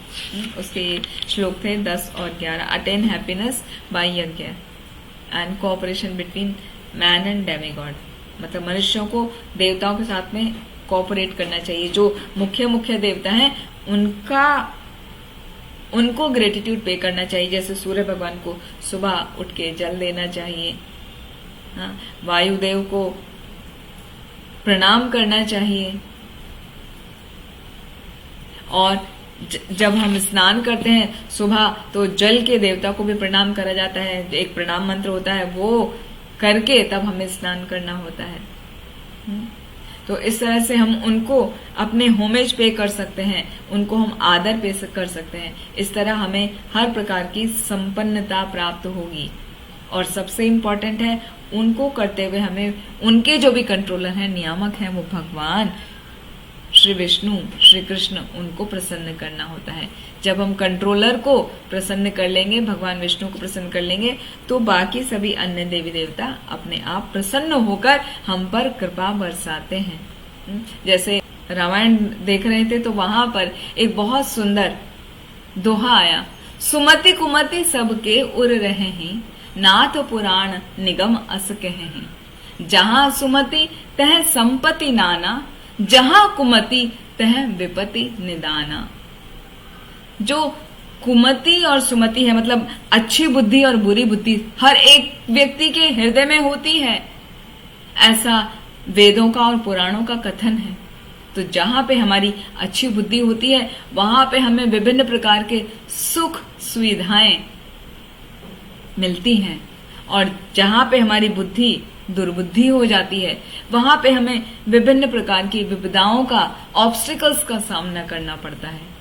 उसके श्लोक थे 10 और 11। अटेन हैप्पीनेस बाय यज्ञ and cooperation between man and demigod. मतलब मनुष्यों को देवताओं के साथ में कोऑपरेट करना चाहिए। जो मुख्य देवता हैं उनको ग्रेटिट्यूड पे करना चाहिए। जैसे सूर्य भगवान को सुबह उठ के जल देना चाहिए, हाँ, वायुदेव को प्रणाम करना चाहिए। और जब हम स्नान करते हैं सुबह तो जल के देवता को भी प्रणाम करा जाता है। एक प्रणाम मंत्र होता है, वो करके तब हमें स्नान करना होता है। तो इस तरह से हम उनको अपने होमेज पे कर सकते हैं, उनको हम आदर पे कर सकते हैं। इस तरह हमें हर प्रकार की संपन्नता प्राप्त होगी। और सबसे इम्पोर्टेंट है, उनको करते हुए हमें उनके जो भी कंट्रोलर हैं, नियामक हैं, वो भगवान श्री विष्णु, श्री कृष्ण, उनको प्रसन्न करना होता है। जब हम कंट्रोलर को प्रसन्न कर लेंगे, भगवान विष्णु को प्रसन्न कर लेंगे, तो बाकी सभी अन्य देवी देवता अपने आप प्रसन्न होकर हम पर कृपा बरसाते हैं। जैसे रामायण देख रहे थे तो वहां पर एक बहुत सुंदर दोहा आया, सुमति कुमति सबके उर रहे हैं, नाथ पुराण निगम अस कहे हैं। जहां सुमति तह संपत्ति नाना, जहां कुमति तह विपत्ति निदाना। जो कुमति और सुमति है, मतलब अच्छी बुद्धि और बुरी बुद्धि हर एक व्यक्ति के हृदय में होती है, ऐसा वेदों का और पुराणों का कथन है। तो जहां पे हमारी अच्छी बुद्धि होती है वहां पे हमें विभिन्न प्रकार के सुख सुविधाएं मिलती हैं, और जहां पे हमारी बुद्धि दुर्बुद्धि हो जाती है वहां पे हमें विभिन्न प्रकार की विपदाओं का, ऑब्स्टिकल्स का सामना करना पड़ता है।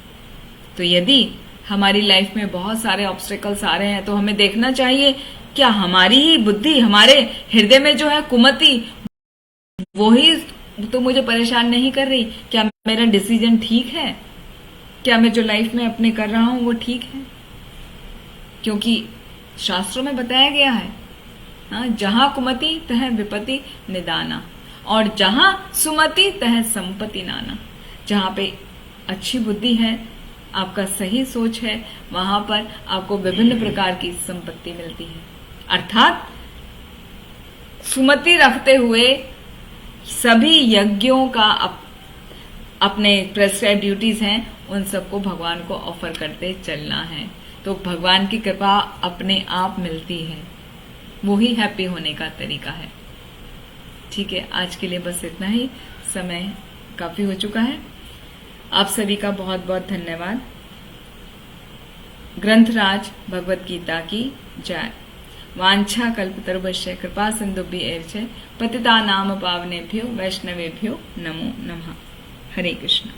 तो यदि हमारी लाइफ में बहुत सारे ऑब्स्टिकल्स आ रहे हैं तो हमें देखना चाहिए क्या हमारी ही बुद्धि, हमारे हृदय में जो है कुमति, वो ही तो मुझे परेशान नहीं कर रही। क्या मेरा डिसीजन ठीक है? क्या मैं जो लाइफ में अपने कर रहा हूं वो ठीक है? क्योंकि शास्त्रों में बताया गया है, हाँ, जहां कुमति तह विपत्ति निदाना, और जहां सुमति तह संपत्ति नाना। जहां पे अच्छी बुद्धि है, आपका सही सोच है, वहां पर आपको विभिन्न प्रकार की संपत्ति मिलती है। अर्थात सुमति रखते हुए सभी यज्ञों का अपने प्रेस्क्राइब ड्यूटीज हैं, उन सबको भगवान को ऑफर करते चलना है। तो भगवान की कृपा अपने आप मिलती है, वो ही हैप्पी होने का तरीका है। ठीक है, आज के लिए बस इतना ही, समय काफी हो चुका है। आप सभी का बहुत बहुत धन्यवाद। ग्रंथराज भगवत गीता की जय। वांछा कल्पतरुभ्यश्च कृपा सिन्धुभ्यः एव च पतितानां पावनेभ्यो वैष्णवेभ्यो नमो नमः। हरे कृष्ण।